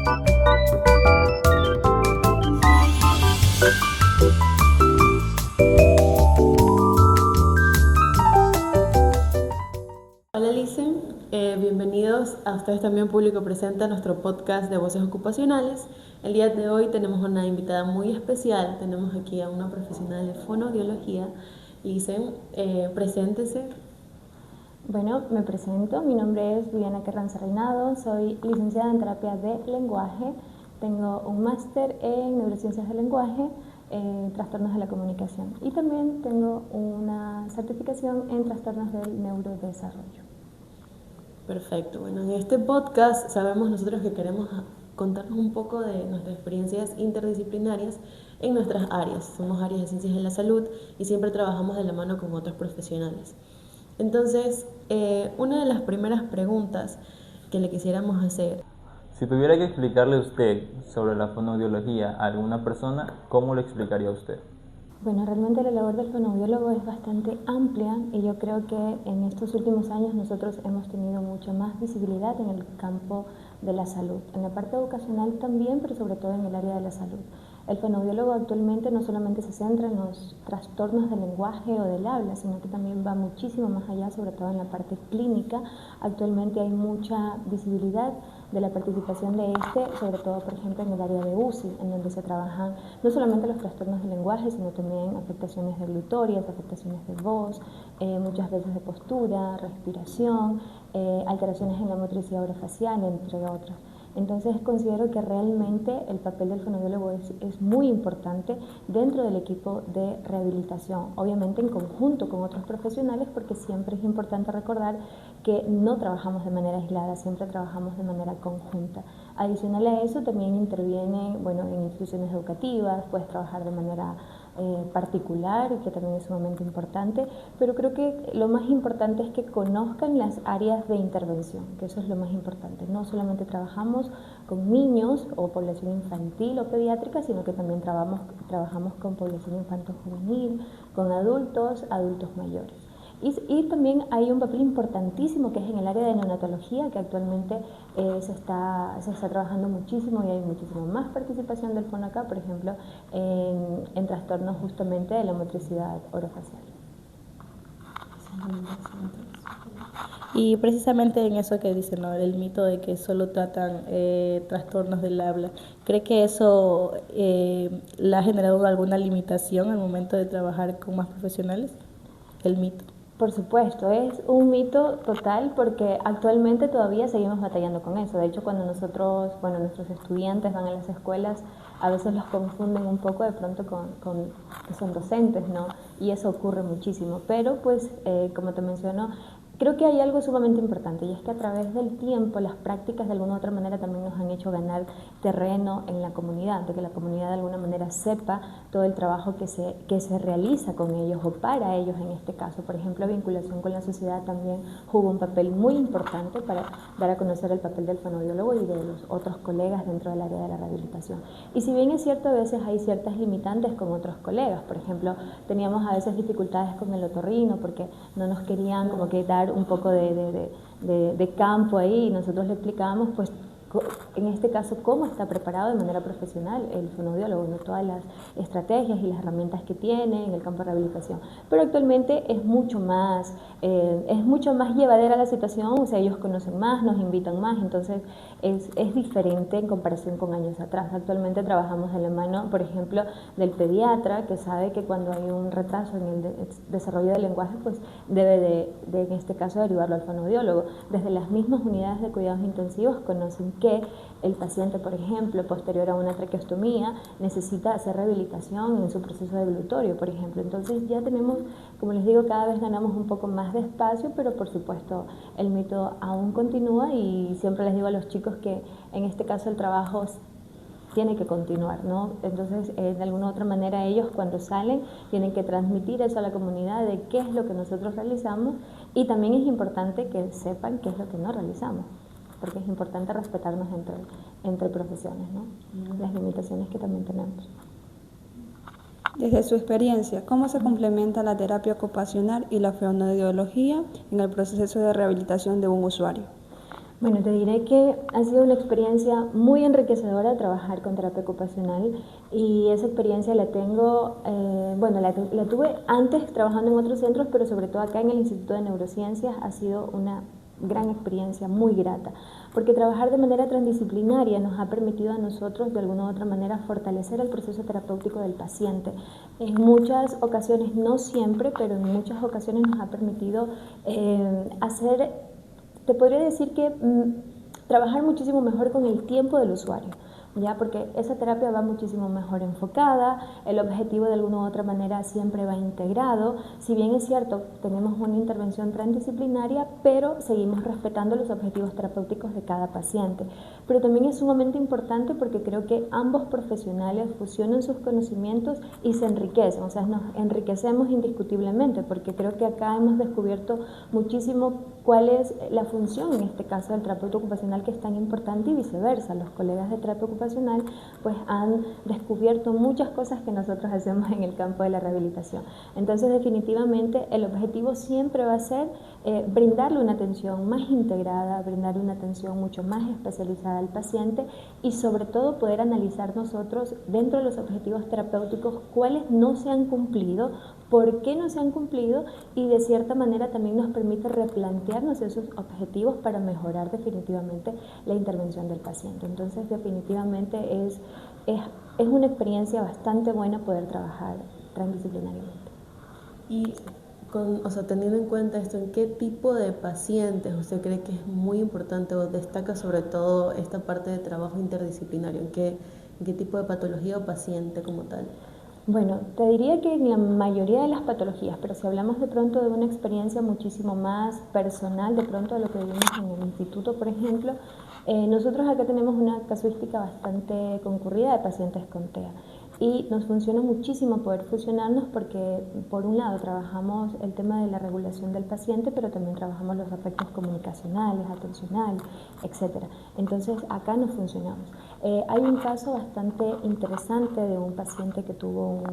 Hola Licen, bienvenidos a ustedes también público presente a nuestro podcast de voces ocupacionales. El día de hoy tenemos una invitada muy especial, tenemos aquí a una profesional de fonoaudiología. Licen, preséntese. Bueno, me presento, mi nombre es Viviana Carranza Reinado, soy licenciada en terapia de lenguaje, tengo un máster en neurociencias del lenguaje, trastornos de la comunicación y también tengo una certificación en trastornos del neurodesarrollo. Perfecto, bueno, en este podcast sabemos nosotros que queremos contarnos un poco de nuestras experiencias interdisciplinarias en nuestras áreas. Somos áreas de ciencias de la salud y siempre trabajamos de la mano con otros profesionales. Entonces, una de las primeras preguntas que le quisiéramos hacer: si tuviera que explicarle a usted sobre la fonoaudiología a alguna persona, ¿cómo lo explicaría usted? Bueno, realmente la labor del fonoaudiólogo es bastante amplia y yo creo que en estos últimos años nosotros hemos tenido mucha más visibilidad en el campo de la salud, en la parte educacional también, pero sobre todo en el área de la salud. El fonoaudiólogo actualmente no solamente se centra en los trastornos del lenguaje o del habla, sino que también va muchísimo más allá, sobre todo en la parte clínica. Actualmente hay mucha visibilidad de la participación de sobre todo por ejemplo en el área de UCI, en donde se trabajan no solamente los trastornos del lenguaje, sino también afectaciones regulatorias, afectaciones de voz, muchas veces de postura, respiración, alteraciones en la motricidad orofacial, entre otras. Entonces considero que realmente el papel del fonoaudiólogo es muy importante dentro del equipo de rehabilitación, obviamente en conjunto con otros profesionales, porque siempre es importante recordar que no trabajamos de manera aislada, siempre trabajamos de manera conjunta. Adicional a eso también interviene, en instituciones educativas, puedes trabajar de manera particular, que también es sumamente importante, pero creo que lo más importante es que conozcan las áreas de intervención, que eso es lo más importante. No solamente trabajamos con niños o población infantil o pediátrica, sino que también trabajamos con población infanto-juvenil, con adultos mayores. Y también hay un papel importantísimo que es en el área de neonatología, que actualmente se está trabajando muchísimo y hay muchísima más participación del fono acá, por ejemplo, en trastornos justamente de la motricidad orofacial. Y precisamente en eso que dicen, ¿no? El mito de que solo tratan trastornos del habla, ¿cree que eso le ha generado alguna limitación al momento de trabajar con más profesionales? El mito. Por supuesto, es un mito total porque actualmente todavía seguimos batallando con eso. De hecho, cuando nuestros estudiantes van a las escuelas, a veces los confunden un poco de pronto con que son docentes, ¿no? Y eso ocurre muchísimo. Pero, como te menciono, creo que hay algo sumamente importante y es que a través del tiempo las prácticas de alguna u otra manera también nos han hecho ganar terreno en la comunidad, de que la comunidad de alguna manera sepa todo el trabajo que se realiza con ellos o para ellos en este caso. Por ejemplo, vinculación con la sociedad también jugó un papel muy importante para dar a conocer el papel del fonoaudiólogo y de los otros colegas dentro del área de la rehabilitación. Y si bien es cierto, a veces hay ciertas limitantes con otros colegas, por ejemplo, teníamos a veces dificultades con el otorrino porque no nos querían como que dar un poco de campo ahí y nosotros le explicábamos en este caso cómo está preparado de manera profesional el fonoaudiólogo, ¿no? Todas las estrategias y las herramientas que tiene en el campo de rehabilitación. Pero actualmente es mucho más llevadera la situación, o sea, ellos conocen más, nos invitan más, entonces es diferente en comparación con años atrás. Actualmente trabajamos de la mano, por ejemplo, del pediatra, que sabe que cuando hay un retraso en el desarrollo del lenguaje, pues debe en este caso derivarlo al fonoaudiólogo. Desde las mismas unidades de cuidados intensivos conocen que el paciente, por ejemplo, posterior a una traqueostomía, necesita hacer rehabilitación en su proceso deglutorio, por ejemplo. Entonces ya tenemos, como les digo, cada vez ganamos un poco más de espacio, pero por supuesto el mito aún continúa y siempre les digo a los chicos que en este caso el trabajo tiene que continuar, ¿no? Entonces, de alguna u otra manera ellos cuando salen tienen que transmitir eso a la comunidad de qué es lo que nosotros realizamos y también es importante que sepan qué es lo que no realizamos, porque es importante respetarnos entre profesiones, ¿no? Las limitaciones que también tenemos. Desde su experiencia, ¿cómo se complementa la terapia ocupacional y la fonoaudiología en el proceso de rehabilitación de un usuario? Bueno, te diré que ha sido una experiencia muy enriquecedora trabajar con terapia ocupacional y esa experiencia la tengo, la tuve antes trabajando en otros centros, pero sobre todo acá en el Instituto de Neurociencias ha sido una gran experiencia, muy grata, porque trabajar de manera transdisciplinaria nos ha permitido a nosotros de alguna u otra manera fortalecer el proceso terapéutico del paciente. En muchas ocasiones, no siempre, pero en muchas ocasiones nos ha permitido te podría decir que trabajar muchísimo mejor con el tiempo del usuario, ¿ya? Porque esa terapia va muchísimo mejor enfocada, el objetivo de alguna u otra manera siempre va integrado. Si bien es cierto, tenemos una intervención transdisciplinaria, pero seguimos respetando los objetivos terapéuticos de cada paciente. Pero también es sumamente importante porque creo que ambos profesionales fusionan sus conocimientos y se enriquecen, o sea, nos enriquecemos indiscutiblemente, porque creo que acá hemos descubierto muchísimo cuál es la función, en este caso, del terapeuta ocupacional, que es tan importante, y viceversa. Los colegas de terapia ocupacional pues han descubierto muchas cosas que nosotros hacemos en el campo de la rehabilitación. Entonces, definitivamente, el objetivo siempre va a ser brindarle una atención más integrada, brindarle una atención mucho más especializada al paciente y, sobre todo, poder analizar nosotros, dentro de los objetivos terapéuticos, cuáles no se han cumplido, por qué no se han cumplido, y de cierta manera también nos permite replantearnos esos objetivos para mejorar definitivamente la intervención del paciente. Entonces, definitivamente es una experiencia bastante buena poder trabajar transdisciplinariamente. Y teniendo en cuenta esto, ¿en qué tipo de pacientes usted cree que es muy importante o destaca sobre todo esta parte de trabajo interdisciplinario? ¿En qué tipo de patología o paciente como tal? Bueno, te diría que en la mayoría de las patologías, pero si hablamos de pronto de una experiencia muchísimo más personal, de pronto de lo que vivimos en el instituto, por ejemplo, nosotros acá tenemos una casuística bastante concurrida de pacientes con TEA. Y nos funciona muchísimo poder fusionarnos porque, por un lado, trabajamos el tema de la regulación del paciente, pero también trabajamos los aspectos comunicacionales, atencionales, etc. Entonces, acá nos funcionamos. Hay un caso bastante interesante de un paciente que tuvo un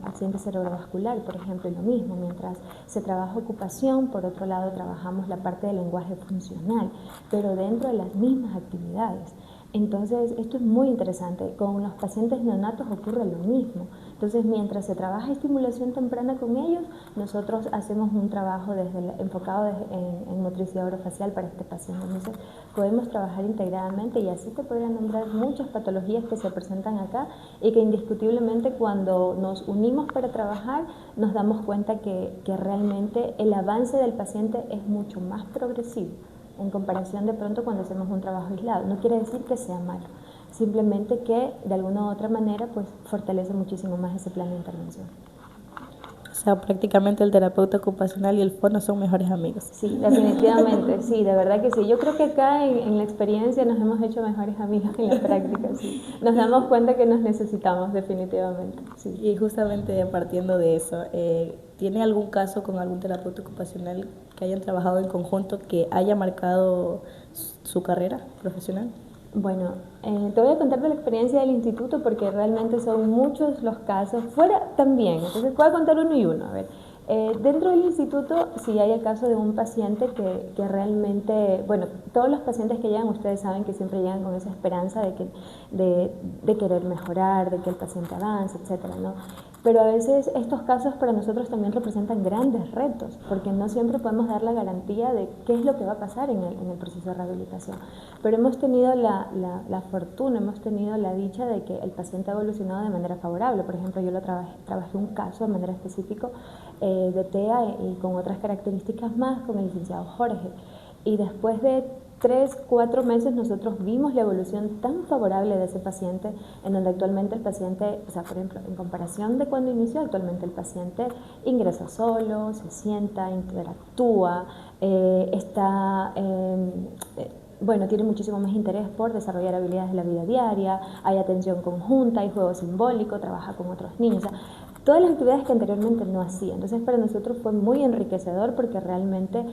accidente cerebrovascular, por ejemplo, y lo mismo, mientras se trabaja ocupación, por otro lado, trabajamos la parte del lenguaje funcional, pero dentro de las mismas actividades. Entonces, esto es muy interesante. Con los pacientes neonatos ocurre lo mismo. Entonces, mientras se trabaja estimulación temprana con ellos, nosotros hacemos un trabajo enfocado en motricidad orofacial para este paciente. Entonces, podemos trabajar integradamente, y así te podría nombrar muchas patologías que se presentan acá y que indiscutiblemente, cuando nos unimos para trabajar, nos damos cuenta que realmente el avance del paciente es mucho más progresivo en comparación de pronto cuando hacemos un trabajo aislado. No quiere decir que sea malo, simplemente que de alguna u otra manera pues fortalece muchísimo más ese plan de intervención. O sea, prácticamente el terapeuta ocupacional y el fono son mejores amigos. Sí, definitivamente, sí, de verdad que sí. Yo creo que acá en la experiencia nos hemos hecho mejores amigos que en la práctica, sí. Nos damos cuenta que nos necesitamos definitivamente, sí. Y justamente partiendo de eso, ¿tiene algún caso con algún terapeuta ocupacional que hayan trabajado en conjunto que haya marcado su carrera profesional? Bueno, te voy a contar de la experiencia del instituto porque realmente son muchos los casos, fuera también, entonces voy a contar uno y uno. A ver, dentro del instituto sí hay el caso de un paciente que realmente, bueno, todos los pacientes que llegan, ustedes saben que siempre llegan con esa esperanza de querer mejorar, de que el paciente avance, etcétera, ¿no? Pero a veces estos casos para nosotros también representan grandes retos, porque no siempre podemos dar la garantía de qué es lo que va a pasar en el proceso de rehabilitación. Pero hemos tenido la fortuna, hemos tenido la dicha de que el paciente ha evolucionado de manera favorable. Por ejemplo, yo trabajé un caso de manera específica de TEA y con otras características más con el licenciado Jorge. Y después de 3-4 meses nosotros vimos la evolución tan favorable de ese paciente, en donde actualmente el paciente, o sea, por ejemplo, en comparación de cuando inició, actualmente el paciente ingresa solo, se sienta, interactúa, tiene muchísimo más interés por desarrollar habilidades de la vida diaria, hay atención conjunta, hay juego simbólico, trabaja con otros niños. O sea, todas las actividades que anteriormente no hacía. Entonces, para nosotros fue muy enriquecedor porque realmente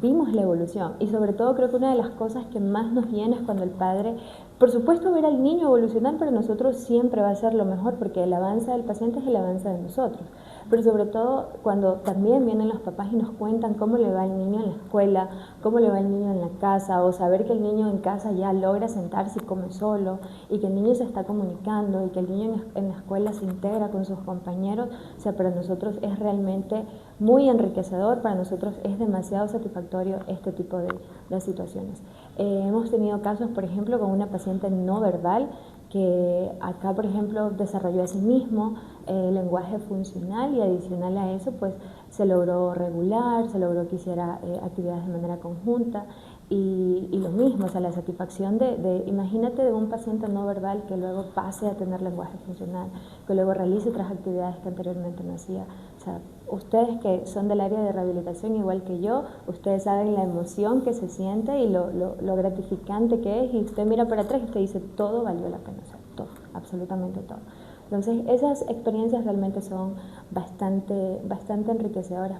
vimos la evolución. Y sobre todo creo que una de las cosas que más nos llena es cuando el padre, por supuesto, ver al niño evolucionar para nosotros siempre va a ser lo mejor, porque el avance del paciente es el avance de nosotros. pero sobre todo cuando también vienen los papás y nos cuentan cómo le va el niño en la escuela, cómo le va el niño en la casa, o saber que el niño en casa ya logra sentarse y come solo, y que el niño se está comunicando, y que el niño en la escuela se integra con sus compañeros. O sea, para nosotros es realmente muy enriquecedor, para nosotros es demasiado satisfactorio este tipo de situaciones. Hemos tenido casos, por ejemplo, con una paciente no verbal que acá, por ejemplo, desarrolló a sí mismo lenguaje funcional, y adicional a eso, pues se logró regular, se logró que hiciera actividades de manera conjunta, y lo mismo, o sea, la satisfacción imagínate, de un paciente no verbal que luego pase a tener lenguaje funcional, que luego realice otras actividades que anteriormente no hacía. O sea, ustedes que son del área de rehabilitación igual que yo, ustedes saben la emoción que se siente y lo gratificante que es, y usted mira para atrás y usted dice, todo valió la pena, o sea, todo, absolutamente todo. Entonces, esas experiencias realmente son bastante enriquecedoras,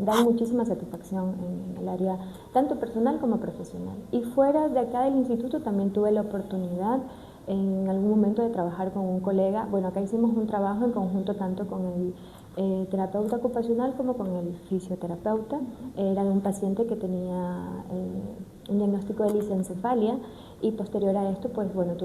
dan muchísima satisfacción en el área tanto personal como profesional. Y fuera de acá del instituto también tuve la oportunidad en algún momento de trabajar con un colega. Bueno, acá hicimos un trabajo en conjunto tanto con el terapeuta ocupacional como con el fisioterapeuta. Era de un paciente que tenía un diagnóstico de lisencefalia, y posterior a esto, pues bueno,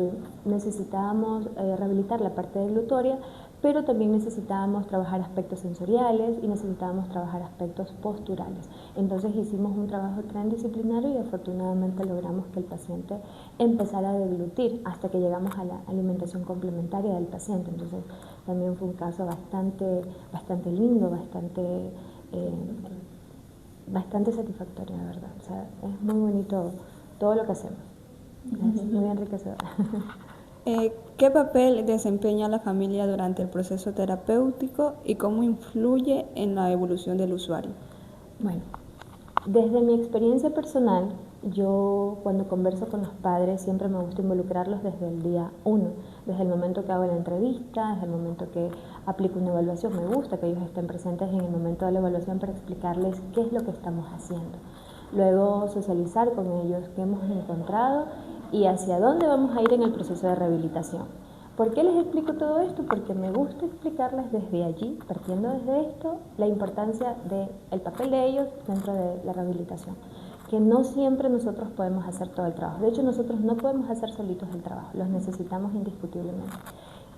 necesitábamos rehabilitar la parte glutoria, pero también necesitábamos trabajar aspectos sensoriales y necesitábamos trabajar aspectos posturales. Entonces hicimos un trabajo transdisciplinario y afortunadamente logramos que el paciente empezara a deglutir hasta que llegamos a la alimentación complementaria del paciente. Entonces también fue un caso bastante lindo, bastante satisfactorio, la verdad. O sea, es muy bonito todo lo que hacemos. Es muy enriquecedor. ¿Qué papel desempeña la familia durante el proceso terapéutico y cómo influye en la evolución del usuario? Bueno, desde mi experiencia personal, yo cuando converso con los padres siempre me gusta involucrarlos desde el día 1, desde el momento que hago la entrevista, desde el momento que aplico una evaluación. Me gusta que ellos estén presentes en el momento de la evaluación para explicarles qué es lo que estamos haciendo. Luego socializar con ellos qué hemos encontrado y hacia dónde vamos a ir en el proceso de rehabilitación. ¿Por qué les explico todo esto? Porque me gusta explicarles desde allí, partiendo desde esto, la importancia del papel de ellos dentro de la rehabilitación. Que no siempre nosotros podemos hacer todo el trabajo. De hecho, nosotros no podemos hacer solitos el trabajo, los necesitamos indiscutiblemente.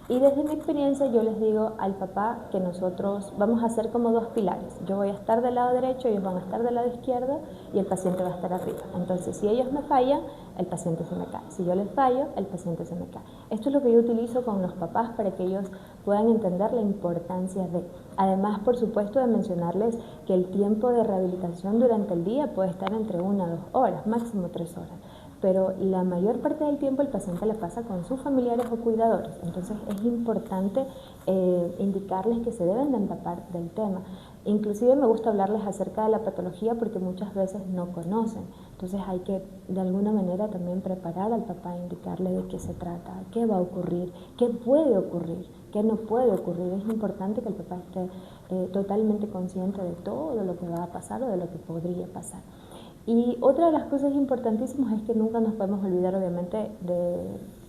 Y desde mi experiencia yo les digo al papá que nosotros vamos a hacer como dos pilares. Yo voy a estar del lado derecho, ellos van a estar del lado izquierdo y el paciente va a estar arriba. Entonces, si ellos me fallan, el paciente se me cae. Si yo les fallo, el paciente se me cae. Esto es lo que yo utilizo con los papás para que ellos puedan entender la importancia de. Además, por supuesto, de mencionarles que el tiempo de rehabilitación durante el día puede estar entre 1 a 2 horas, máximo 3 horas. Pero la mayor parte del tiempo el paciente la pasa con sus familiares o cuidadores. Entonces es importante indicarles que se deben de empapar del tema. Inclusive me gusta hablarles acerca de la patología porque muchas veces no conocen. Entonces hay que de alguna manera también preparar al papá, indicarle de qué se trata, qué va a ocurrir, qué puede ocurrir, qué no puede ocurrir. Es importante que el papá esté totalmente consciente de todo lo que va a pasar o de lo que podría pasar. Y otra de las cosas importantísimas es que nunca nos podemos olvidar, obviamente,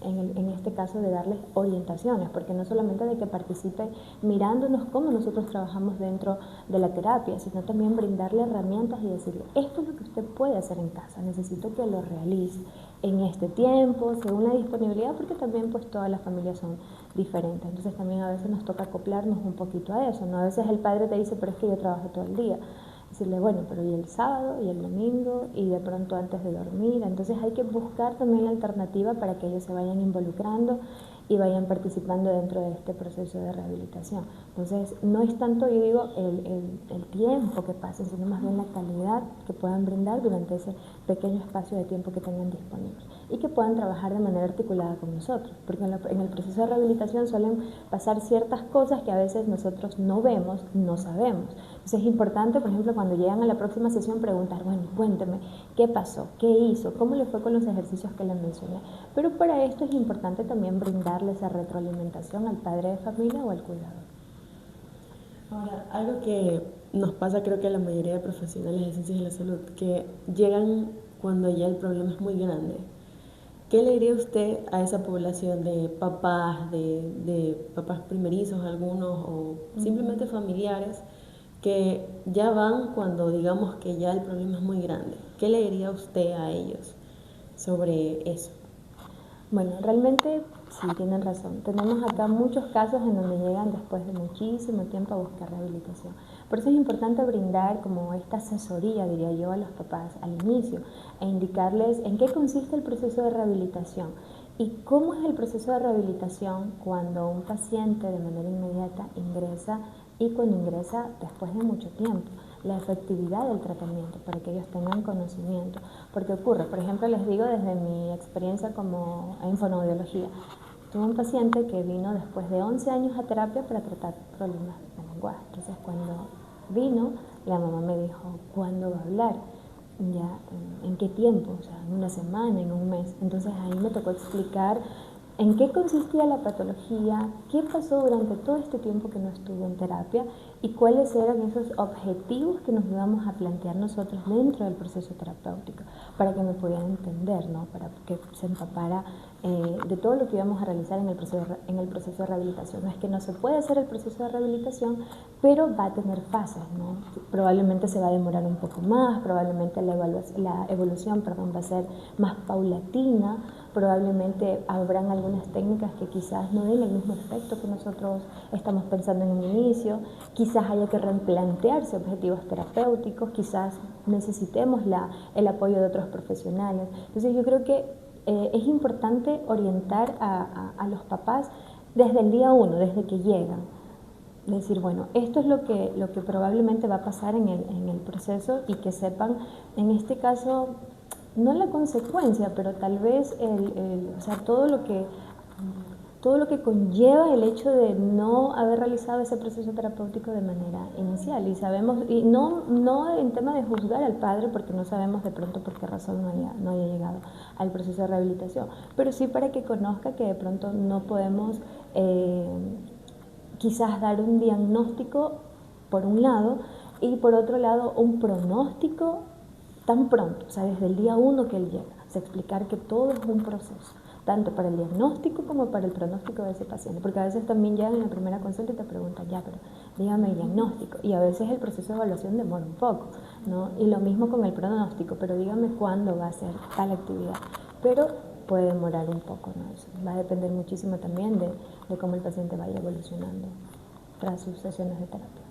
en este caso, de darles orientaciones, porque no solamente de que participe mirándonos cómo nosotros trabajamos dentro de la terapia, sino también brindarle herramientas y decirle, esto es lo que usted puede hacer en casa, necesito que lo realice en este tiempo, según la disponibilidad, porque también pues todas las familias son diferentes. Entonces también a veces nos toca acoplarnos un poquito a eso, ¿no? A veces el padre te dice, pero es que yo trabajo todo el día. Decirle, bueno, pero y el sábado y el domingo y de pronto antes de dormir. Entonces hay que buscar también la alternativa para que ellos se vayan involucrando y vayan participando dentro de este proceso de rehabilitación. Entonces no es tanto, yo digo, el tiempo que pasen, sino más bien la calidad que puedan brindar durante ese pequeño espacio de tiempo que tengan disponible y que puedan trabajar de manera articulada con nosotros, porque en el proceso de rehabilitación suelen pasar ciertas cosas que a veces nosotros no vemos, no sabemos. Entonces es importante, por ejemplo, cuando llegan a la próxima sesión preguntar, bueno, cuénteme, ¿qué pasó? ¿Qué hizo? ¿Cómo le fue con los ejercicios que le mencioné? Pero para esto es importante también brindarle esa retroalimentación al padre de familia o al cuidador. Ahora, algo que nos pasa creo que a la mayoría de profesionales de ciencias de la salud, que llegan cuando ya el problema es muy grande. ¿Qué le diría usted a esa población de papás, de papás primerizos algunos o simplemente familiares que ya van cuando digamos que ya el problema es muy grande? ¿Qué le diría usted a ellos sobre eso? Bueno, realmente sí, tienen razón. Tenemos acá muchos casos en donde llegan después de muchísimo tiempo a buscar rehabilitación. Por eso es importante brindar como esta asesoría, diría yo, a los papás al inicio e indicarles en qué consiste el proceso de rehabilitación y cómo es el proceso de rehabilitación cuando un paciente de manera inmediata ingresa y cuando ingresa después de mucho tiempo, la efectividad del tratamiento para que ellos tengan conocimiento. Porque ocurre, por ejemplo, les digo desde mi experiencia como en fonoaudiología, tuve un paciente que vino después de 11 años a terapia para tratar problemas de lenguaje. Entonces, cuando vino, la mamá me dijo, ¿cuándo va a hablar? Ya, ¿en qué tiempo? O sea, en una semana, en un mes. Entonces ahí me tocó explicar en qué consistía la patología, qué pasó durante todo este tiempo que no estuvo en terapia y cuáles eran esos objetivos que nos íbamos a plantear nosotros dentro del proceso terapéutico, para que me pudieran entender, ¿no? Para que se empapara de todo lo que íbamos a realizar en el proceso de rehabilitación. No es que no se puede hacer el proceso de rehabilitación, pero va a tener fases, ¿no? Probablemente se va a demorar un poco más, probablemente la evolución va a ser más paulatina, probablemente habrán algunas técnicas que quizás no den el mismo efecto que nosotros estamos pensando en un inicio, quizás haya que replantearse objetivos terapéuticos, quizás necesitemos el apoyo de otros profesionales. Entonces yo creo que es importante orientar a los papás desde el día uno, desde que llegan. Decir, bueno, esto es lo que probablemente va a pasar en el proceso y que sepan, en este caso, no la consecuencia, pero tal vez o sea, todo lo que conlleva el hecho de no haber realizado ese proceso terapéutico de manera inicial. Y sabemos, y no en tema de juzgar al padre, porque no sabemos de pronto por qué razón no haya llegado al proceso de rehabilitación, pero sí para que conozca que de pronto no podemos quizás dar un diagnóstico por un lado y por otro lado un pronóstico tan pronto, o sea, desde el día uno que él llega. O sea, explicar que todo es un proceso, tanto para el diagnóstico como para el pronóstico de ese paciente, porque a veces también llegan en la primera consulta y te preguntan, ya, pero dígame el diagnóstico, y a veces el proceso de evaluación demora un poco, ¿no? Y lo mismo con el pronóstico, pero dígame cuándo va a ser tal actividad, pero puede demorar un poco, ¿no? Eso va a depender muchísimo también de cómo el paciente vaya evolucionando tras sus sesiones de terapia.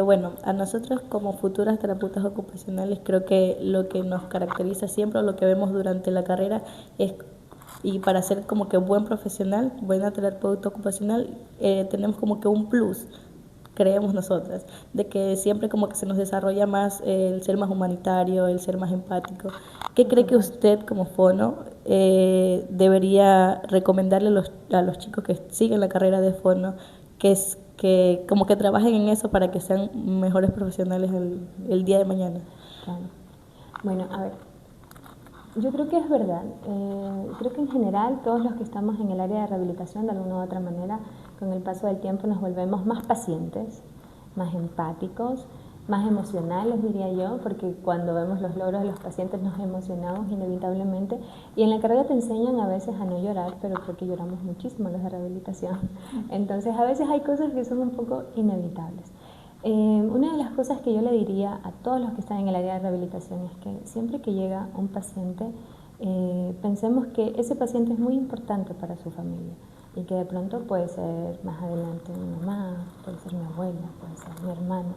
Bueno, a nosotros como futuras terapeutas ocupacionales creo que lo que nos caracteriza siempre o lo que vemos durante la carrera es, y para ser como que buen profesional, buena terapeuta ocupacional, tenemos como que un plus, creemos nosotras, de que siempre como que se nos desarrolla más el ser más humanitario, el ser más empático. ¿Qué cree que usted como fono debería recomendarle a los chicos que siguen la carrera de fono, que como que trabajen en eso para que sean mejores profesionales el día de mañana? Claro. Bueno, a ver, yo creo que es verdad. Creo que en general todos los que estamos en el área de rehabilitación, de alguna u otra manera, con el paso del tiempo nos volvemos más pacientes, más empáticos, más emocionales, diría yo, porque cuando vemos los logros de los pacientes nos emocionamos inevitablemente. Y en la carrera te enseñan a veces a no llorar, pero porque lloramos muchísimo los de rehabilitación. Entonces a veces hay cosas que son un poco inevitables. Una de las cosas que yo le diría a todos los que están en el área de rehabilitación es que siempre que llega un paciente, pensemos que ese paciente es muy importante para su familia y que de pronto puede ser más adelante mi mamá, puede ser mi abuela, puede ser mi hermano.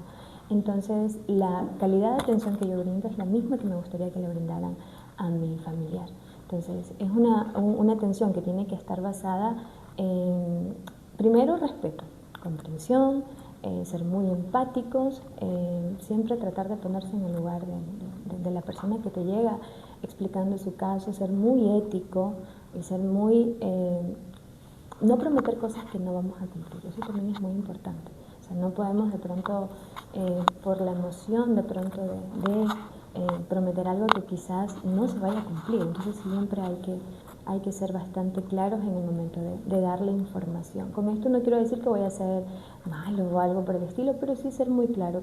Entonces la calidad de atención que yo brindo es la misma que me gustaría que le brindaran a mi familiar. Entonces es una atención que tiene que estar basada en, primero, respeto, comprensión, ser muy empáticos, siempre tratar de ponerse en el lugar de la persona que te llega explicando su caso, ser muy ético y ser muy... no prometer cosas que no vamos a cumplir, eso también es muy importante. O sea, no podemos de pronto, por la emoción de pronto de prometer algo que quizás no se vaya a cumplir. Entonces siempre hay que ser bastante claros en el momento de darle información. Con esto no quiero decir que voy a ser malo o algo por el estilo, pero sí ser muy claro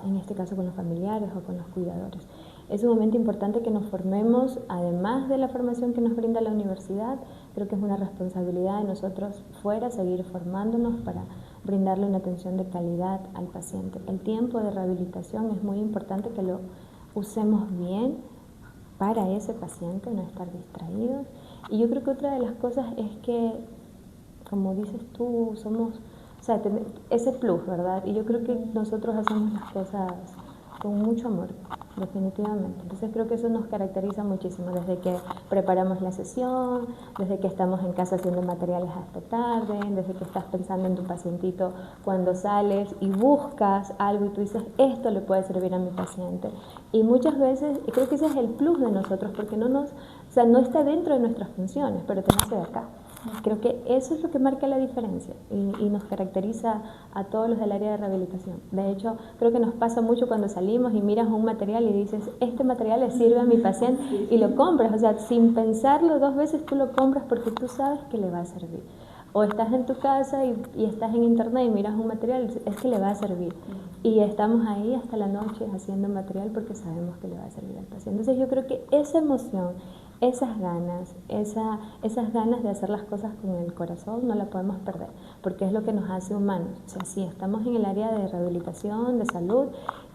en este caso con los familiares o con los cuidadores. es sumamente importante que nos formemos, además de la formación que nos brinda la universidad. Creo que es una responsabilidad de nosotros fuera seguir formándonos para brindarle una atención de calidad al paciente. El tiempo de rehabilitación es muy importante que lo usemos bien para ese paciente, no estar distraídos. Y yo creo que otra de las cosas es que, como dices tú, somos, o sea, ese plus, ¿verdad? Y yo creo que nosotros hacemos las cosas con mucho amor, definitivamente. Entonces creo que eso nos caracteriza muchísimo, desde que preparamos la sesión, desde que estamos en casa haciendo materiales hasta tarde, desde que estás pensando en tu pacientito cuando sales y buscas algo y tú dices, esto le puede servir a mi paciente. Y muchas veces, creo que ese es el plus de nosotros, porque no está dentro de nuestras funciones, pero te nace de acá. Creo que eso es lo que marca la diferencia y nos caracteriza a todos los del área de rehabilitación. De hecho, creo que nos pasa mucho cuando salimos y miras un material y dices, este material le sirve a mi paciente y lo compras. O sea, sin pensarlo 2 veces tú lo compras porque tú sabes que le va a servir. O estás en tu casa y estás en internet y miras un material y dices, es que le va a servir. Y estamos ahí hasta la noche haciendo material porque sabemos que le va a servir al paciente. Entonces yo creo que esa emoción, esas ganas de hacer las cosas con el corazón no la podemos perder, porque es lo que nos hace humanos. O sea, sí, estamos en el área de rehabilitación, de salud,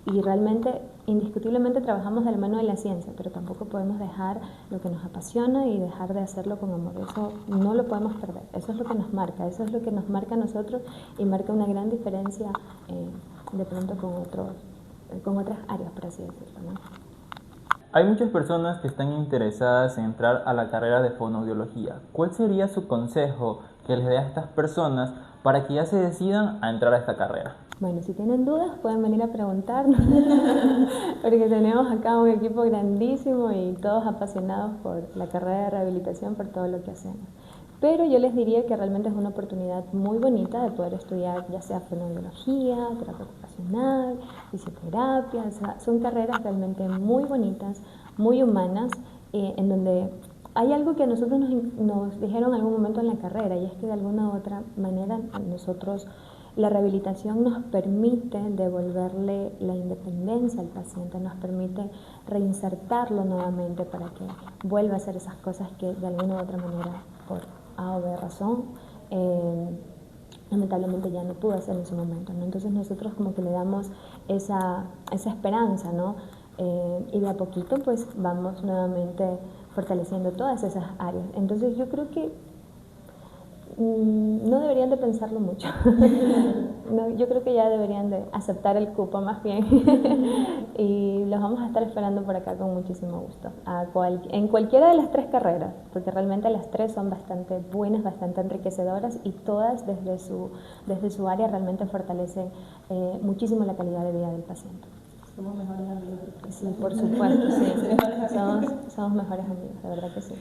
y realmente, indiscutiblemente trabajamos de la mano de la ciencia, pero tampoco podemos dejar lo que nos apasiona y dejar de hacerlo con amor. Eso no lo podemos perder, eso es lo que nos marca, eso es lo que nos marca a nosotros y marca una gran diferencia de pronto con otras áreas, por así decirlo, ¿no? Hay muchas personas que están interesadas en entrar a la carrera de fonoaudiología. ¿Cuál sería su consejo que les dé a estas personas para que ya se decidan a entrar a esta carrera? Bueno, si tienen dudas pueden venir a preguntarnos, porque tenemos acá un equipo grandísimo y todos apasionados por la carrera de rehabilitación, por todo lo que hacemos. Pero yo les diría que realmente es una oportunidad muy bonita de poder estudiar ya sea fonoaudiología, terapia ocupacional, fisioterapia. O sea, son carreras realmente muy bonitas, muy humanas, en donde hay algo que a nosotros nos dijeron en algún momento en la carrera, y es que de alguna u otra manera nosotros, la rehabilitación nos permite devolverle la independencia al paciente, nos permite reinsertarlo nuevamente para que vuelva a hacer esas cosas que de alguna u otra manera, por A o B razón, lamentablemente ya no pudo hacer en su momento, ¿no? Entonces nosotros como que le damos esa esperanza, ¿no? Y de a poquito pues vamos nuevamente fortaleciendo todas esas áreas. Entonces yo creo que no deberían de pensarlo mucho. No, yo creo que ya deberían de aceptar el cupo más bien. Y los vamos a estar esperando por acá con muchísimo gusto. En cualquiera de las 3 carreras, porque realmente las 3 son bastante buenas, bastante enriquecedoras y todas desde su área realmente fortalecen muchísimo la calidad de vida del paciente. Somos mejores amigos. Sí, por supuesto, sí. Somos mejores amigos, de verdad que sí.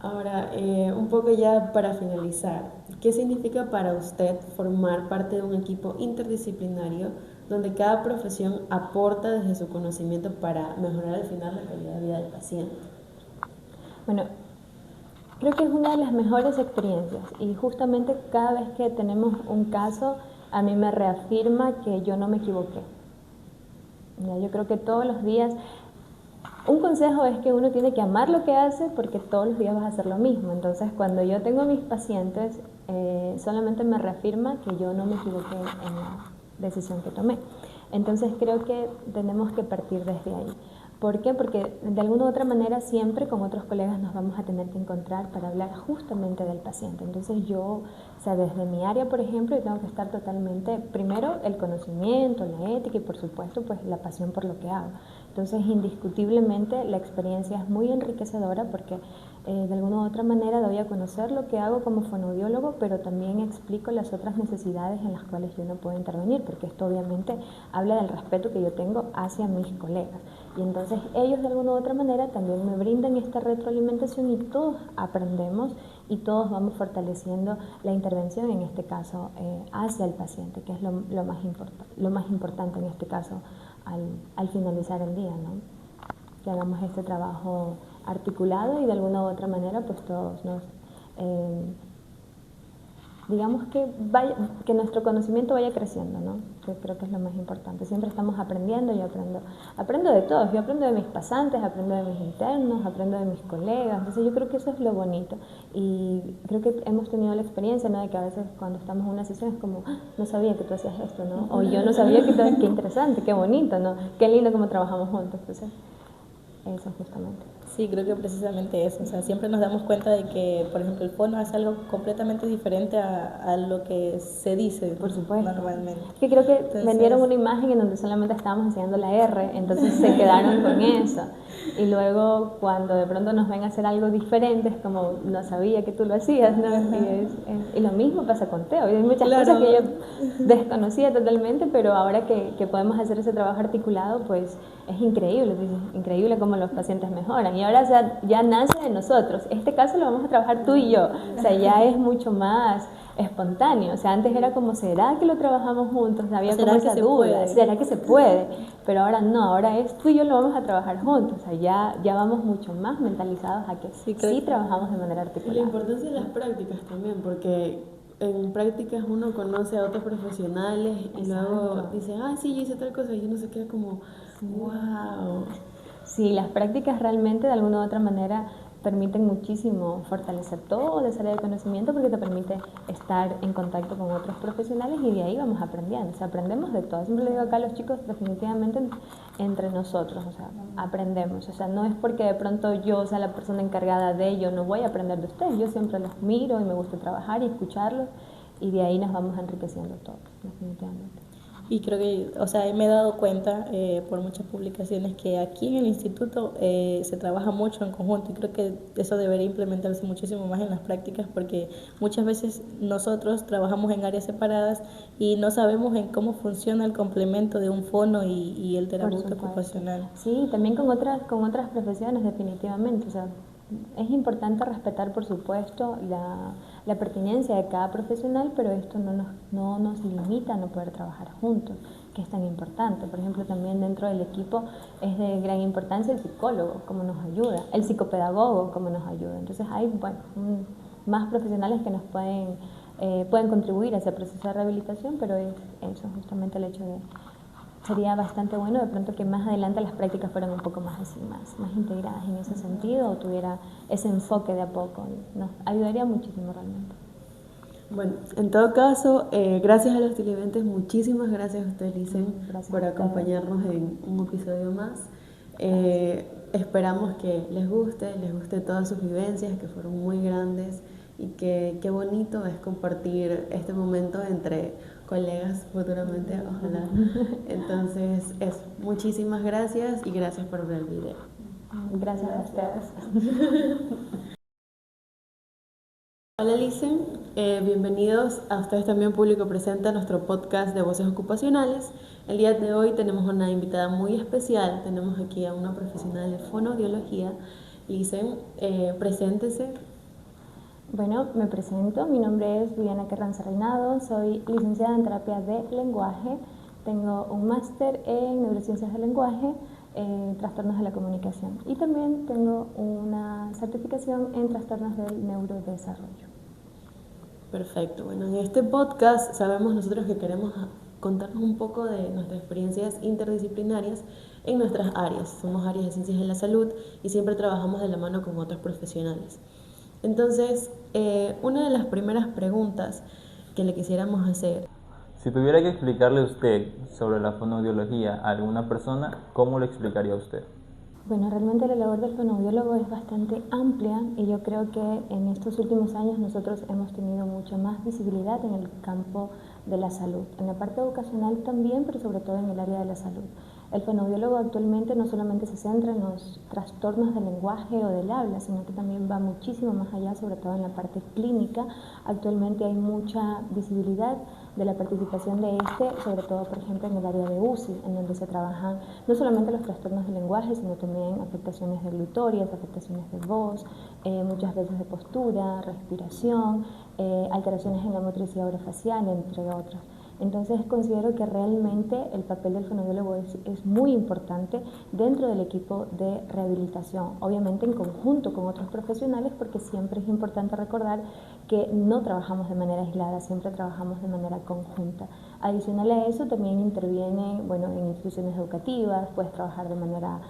Ahora, un poco ya para finalizar, ¿qué significa para usted formar parte de un equipo interdisciplinario donde cada profesión aporta desde su conocimiento para mejorar al final la calidad de vida del paciente? Bueno, creo que es una de las mejores experiencias y justamente cada vez que tenemos un caso a mí me reafirma que yo no me equivoqué. Yo creo que todos los días, un consejo es que uno tiene que amar lo que hace porque todos los días vas a hacer lo mismo. Entonces, cuando yo tengo a mis pacientes, solamente me reafirma que yo no me equivoqué en la decisión que tomé. Entonces, creo que tenemos que partir desde ahí. ¿Por qué? Porque de alguna u otra manera siempre con otros colegas nos vamos a tener que encontrar para hablar justamente del paciente. Entonces yo, o sea, desde mi área, por ejemplo, yo tengo que estar totalmente, primero el conocimiento, la ética y por supuesto pues la pasión por lo que hago. Entonces indiscutiblemente la experiencia es muy enriquecedora porque de alguna u otra manera doy a conocer lo que hago como fonoaudiólogo, pero también explico las otras necesidades en las cuales yo no puedo intervenir, porque esto obviamente habla del respeto que yo tengo hacia mis colegas. Y entonces ellos de alguna u otra manera también me brindan esta retroalimentación y todos aprendemos y todos vamos fortaleciendo la intervención, en este caso hacia el paciente, que es lo más importante en este caso al finalizar el día, ¿no? Que hagamos este trabajo articulado y de alguna u otra manera pues todos nos digamos que nuestro conocimiento vaya creciendo, ¿no? Que creo que es lo más importante. Siempre estamos aprendiendo y aprendo de todos. Yo aprendo de mis pasantes, aprendo de mis internos, aprendo de mis colegas. Entonces yo creo que eso es lo bonito. Y creo que hemos tenido la experiencia, ¿no? De que a veces cuando estamos en una sesión es como, no sabía que tú hacías esto, ¿no? O yo no sabía que tú, qué interesante, qué bonito, ¿no? Qué lindo cómo trabajamos juntos. Entonces, eso justamente. Sí, creo que precisamente eso. O sea, siempre nos damos cuenta de que, por ejemplo, el fono hace algo completamente diferente a lo que se dice Por supuesto. normalmente. Es que creo que Entonces, vendieron una imagen en donde solamente estábamos enseñando la R, entonces se quedaron con eso. Y luego cuando de pronto nos ven a hacer algo diferente, es como, no sabía que tú lo hacías, ¿no? Y lo mismo pasa con Teo. Hay muchas cosas que yo desconocía totalmente, pero ahora que podemos hacer ese trabajo articulado, pues es increíble cómo los pacientes mejoran. Y ahora ya nace de nosotros. Este caso lo vamos a trabajar tú y yo. O sea, ya es mucho más espontáneo. O sea, antes era como, ¿será que lo trabajamos juntos? Había como esa duda. ¿Será que se puede? Pero ahora no, ahora es tú y yo lo vamos a trabajar juntos. O sea, ya vamos mucho más mentalizados a que sí trabajamos de manera articulada. Y la importancia de las prácticas también, porque en prácticas uno conoce a otros profesionales y luego dice, ay, sí, yo hice tal cosa, y uno se queda como, wow. Sí, las prácticas realmente de alguna u otra manera permiten muchísimo fortalecer toda esa área de conocimiento porque te permite estar en contacto con otros profesionales y de ahí vamos aprendiendo. O sea, aprendemos de todo. Siempre le digo acá a los chicos, definitivamente entre nosotros, o sea, aprendemos. O sea, no es porque de pronto yo sea la persona encargada de ello, no voy a aprender de ustedes. Yo siempre los miro y me gusta trabajar y escucharlos y de ahí nos vamos enriqueciendo todos, definitivamente. Y creo que, o sea, me he dado cuenta por muchas publicaciones que aquí en el instituto se trabaja mucho en conjunto y creo que eso debería implementarse muchísimo más en las prácticas porque muchas veces nosotros trabajamos en áreas separadas y no sabemos en cómo funciona el complemento de un fono y el terapeuta ocupacional. Sí, también con otras profesiones definitivamente, o sea, es importante respetar, por supuesto, la pertinencia de cada profesional, pero esto no nos limita a no poder trabajar juntos, que es tan importante. Por ejemplo, también dentro del equipo es de gran importancia el psicólogo, cómo nos ayuda, el psicopedagogo, cómo nos ayuda. Entonces hay más profesionales que nos pueden contribuir a ese proceso de rehabilitación, pero es eso, justamente el hecho de sería bastante bueno de pronto que más adelante las prácticas fueran un poco más así, más integradas en ese sentido o tuviera ese enfoque de a poco. Nos ayudaría muchísimo realmente. Bueno, en todo caso, gracias a los televidentes, muchísimas gracias a ustedes, Licen, por acompañarnos en un episodio más. Esperamos que les guste todas sus vivencias, que fueron muy grandes y que qué bonito es compartir este momento entre colegas futuramente, ojalá. Entonces, eso, muchísimas gracias y gracias por ver el video. Gracias a ustedes. Hola Licen, bienvenidos a ustedes también público presente a nuestro podcast de Voces Ocupacionales. El día de hoy tenemos una invitada muy especial, tenemos aquí a una profesional de fonoaudiología. Licen, preséntese. Bueno, me presento, mi nombre es Viviana Carranza Reinado, soy licenciada en terapia de lenguaje, tengo un máster en neurociencias del lenguaje, trastornos de la comunicación y también tengo una certificación en trastornos del neurodesarrollo. Perfecto, bueno, en este podcast sabemos nosotros que queremos contarnos un poco de nuestras experiencias interdisciplinarias en nuestras áreas. Somos áreas de ciencias de la salud y siempre trabajamos de la mano con otros profesionales. Entonces, una de las primeras preguntas que le quisiéramos hacer. Si tuviera que explicarle a usted sobre la fonoaudiología a alguna persona, ¿cómo lo explicaría usted? Bueno, realmente la labor del fonoaudiólogo es bastante amplia y yo creo que en estos últimos años nosotros hemos tenido mucha más visibilidad en el campo de la salud, en la parte vocacional también, pero sobre todo en el área de la salud. El fonoaudiólogo actualmente no solamente se centra en los trastornos del lenguaje o del habla, sino que también va muchísimo más allá, sobre todo en la parte clínica. Actualmente hay mucha visibilidad de la participación de sobre todo, por ejemplo, en el área de UCI, en donde se trabajan no solamente los trastornos del lenguaje, sino también afectaciones deglutorias, afectaciones de voz, muchas veces de postura, respiración, alteraciones en la motricidad orofacial, entre otros. Entonces considero que realmente el papel del fonoaudiólogo es muy importante dentro del equipo de rehabilitación, obviamente en conjunto con otros profesionales, porque siempre es importante recordar que no trabajamos de manera aislada, siempre trabajamos de manera conjunta. Adicional a eso también interviene, bueno, en instituciones educativas, puedes trabajar de manera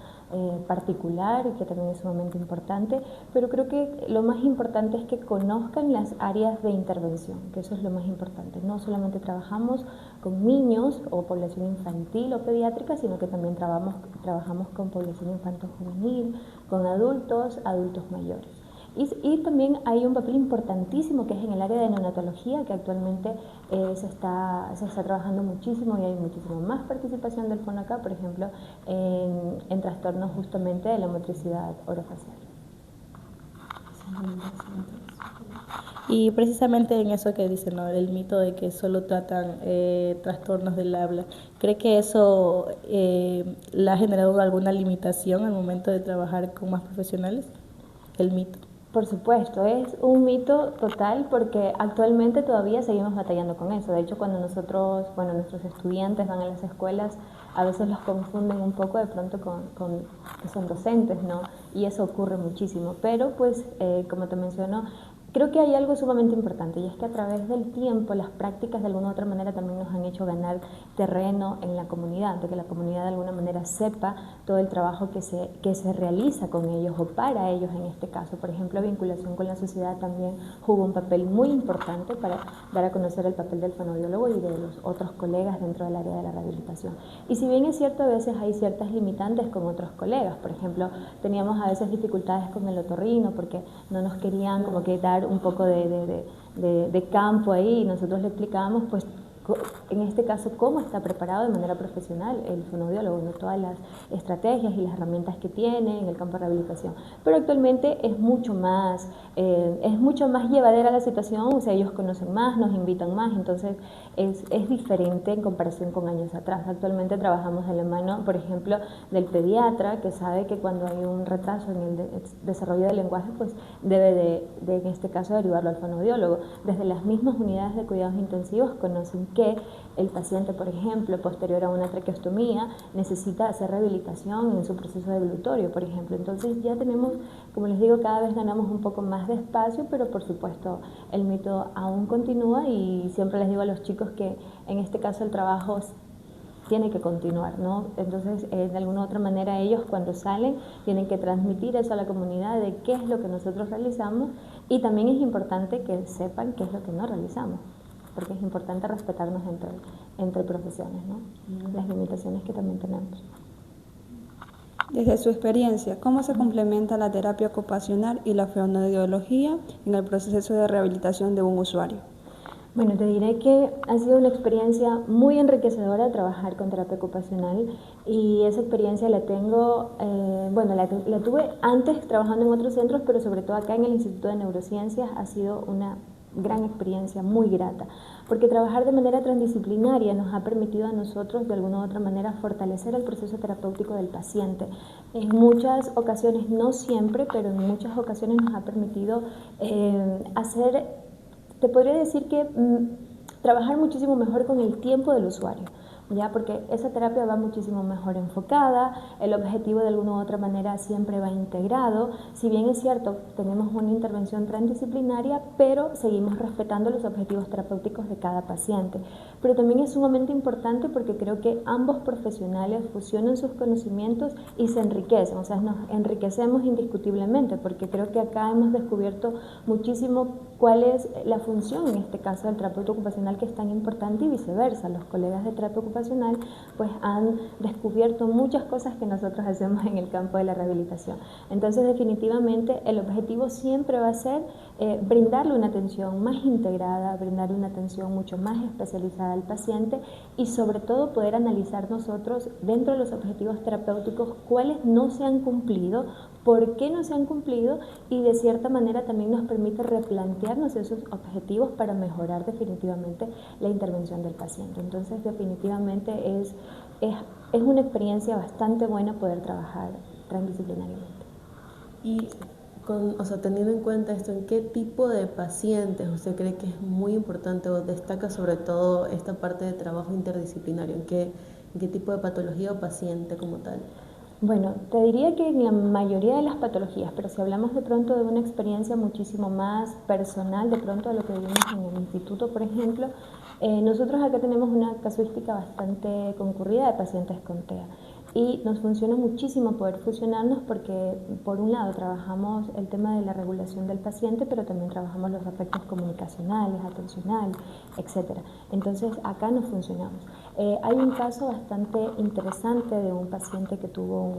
particular, y que también es sumamente importante, pero creo que lo más importante es que conozcan las áreas de intervención, que eso es lo más importante. No solamente trabajamos con niños o población infantil o pediátrica, sino que también trabajamos con población infanto-juvenil, con adultos mayores. Y también hay un papel importantísimo que es en el área de neonatología, que actualmente se está trabajando muchísimo y hay muchísima más participación del FONACA, por ejemplo, en trastornos justamente de la motricidad orofacial. Y precisamente en eso que dicen, ¿no? El mito de que solo tratan trastornos del habla, ¿cree que eso le ha generado alguna limitación al momento de trabajar con más profesionales? El mito. Por supuesto, es un mito total porque actualmente todavía seguimos batallando con eso. De hecho, cuando nuestros estudiantes van a las escuelas, a veces los confunden un poco de pronto con que son docentes, ¿no? Y eso ocurre muchísimo. Pero, pues, como te menciono, creo que hay algo sumamente importante, y es que a través del tiempo las prácticas de alguna u otra manera también nos han hecho ganar terreno en la comunidad, de que la comunidad de alguna manera sepa todo el trabajo que se realiza con ellos o para ellos en este caso. Por ejemplo, vinculación con la sociedad también jugó un papel muy importante para dar a conocer el papel del fonoaudiólogo y de los otros colegas dentro del área de la rehabilitación. Y si bien es cierto, a veces hay ciertas limitantes con otros colegas, por ejemplo, teníamos a veces dificultades con el otorrino porque no nos querían como que dar un poco de campo ahí, y nosotros le explicábamos, pues, en este caso, cómo está preparado de manera profesional el fonoaudiólogo, ¿no? Todas las estrategias y las herramientas que tiene en el campo de rehabilitación. Pero actualmente es mucho más llevadera la situación, o sea, ellos conocen más, nos invitan más, entonces es diferente en comparación con años atrás. Actualmente trabajamos de la mano, por ejemplo, del pediatra, que sabe que cuando hay un retraso en el desarrollo del lenguaje, pues debe en este caso derivarlo al fonoaudiólogo. Desde las mismas unidades de cuidados intensivos conocen que el paciente, por ejemplo, posterior a una traqueostomía, necesita hacer rehabilitación en su proceso devolutorio, por ejemplo. Entonces ya tenemos, como les digo, cada vez ganamos un poco más de espacio, pero por supuesto el mito aún continúa, y siempre les digo a los chicos que en este caso el trabajo tiene que continuar, ¿no? Entonces, de alguna u otra manera, ellos cuando salen tienen que transmitir eso a la comunidad de qué es lo que nosotros realizamos, y también es importante que sepan qué es lo que no realizamos, porque es importante respetarnos entre profesiones, ¿no? Las limitaciones que también tenemos. Desde su experiencia, ¿cómo se complementa la terapia ocupacional y la fonoaudiología en el proceso de rehabilitación de un usuario? Bueno, te diré que ha sido una experiencia muy enriquecedora trabajar con terapia ocupacional, y esa experiencia la tengo, la tuve antes trabajando en otros centros, pero sobre todo acá en el Instituto de Neurociencias ha sido una gran experiencia, muy grata, porque trabajar de manera transdisciplinaria nos ha permitido a nosotros de alguna u otra manera fortalecer el proceso terapéutico del paciente. En muchas ocasiones, no siempre, pero en muchas ocasiones nos ha permitido te podría decir que trabajar muchísimo mejor con el tiempo del usuario, ¿ya? Porque esa terapia va muchísimo mejor enfocada, el objetivo de alguna u otra manera siempre va integrado. Si bien es cierto, tenemos una intervención transdisciplinaria, pero seguimos respetando los objetivos terapéuticos de cada paciente. Pero también es sumamente importante porque creo que ambos profesionales fusionan sus conocimientos y se enriquecen, o sea, nos enriquecemos indiscutiblemente, porque creo que acá hemos descubierto muchísimo cuál es la función, en este caso, del terapeuta ocupacional, que es tan importante, y viceversa. Los colegas de terapia ocupacional pues han descubierto muchas cosas que nosotros hacemos en el campo de la rehabilitación. Entonces, definitivamente, el objetivo siempre va a ser brindarle una atención más integrada, brindarle una atención mucho más especializada al paciente, y sobre todo poder analizar nosotros dentro de los objetivos terapéuticos cuáles no se han cumplido, por qué no se han cumplido, y de cierta manera también nos permite replantearnos esos objetivos para mejorar definitivamente la intervención del paciente. Entonces, definitivamente es una experiencia bastante buena poder trabajar transdisciplinariamente. Y O sea, teniendo en cuenta esto, ¿en qué tipo de pacientes usted cree que es muy importante o destaca sobre todo esta parte de trabajo interdisciplinario? ¿En qué tipo de patología o paciente como tal? Bueno, te diría que en la mayoría de las patologías, pero si hablamos de pronto de una experiencia muchísimo más personal, de pronto de lo que vivimos en el instituto, por ejemplo, nosotros acá tenemos una casuística bastante concurrida de pacientes con TEA. Y nos funciona muchísimo poder fusionarnos porque, por un lado, trabajamos el tema de la regulación del paciente, pero también trabajamos los aspectos comunicacionales, atencionales, etc. Entonces, acá nos funcionamos. Hay un caso bastante interesante de un paciente que tuvo un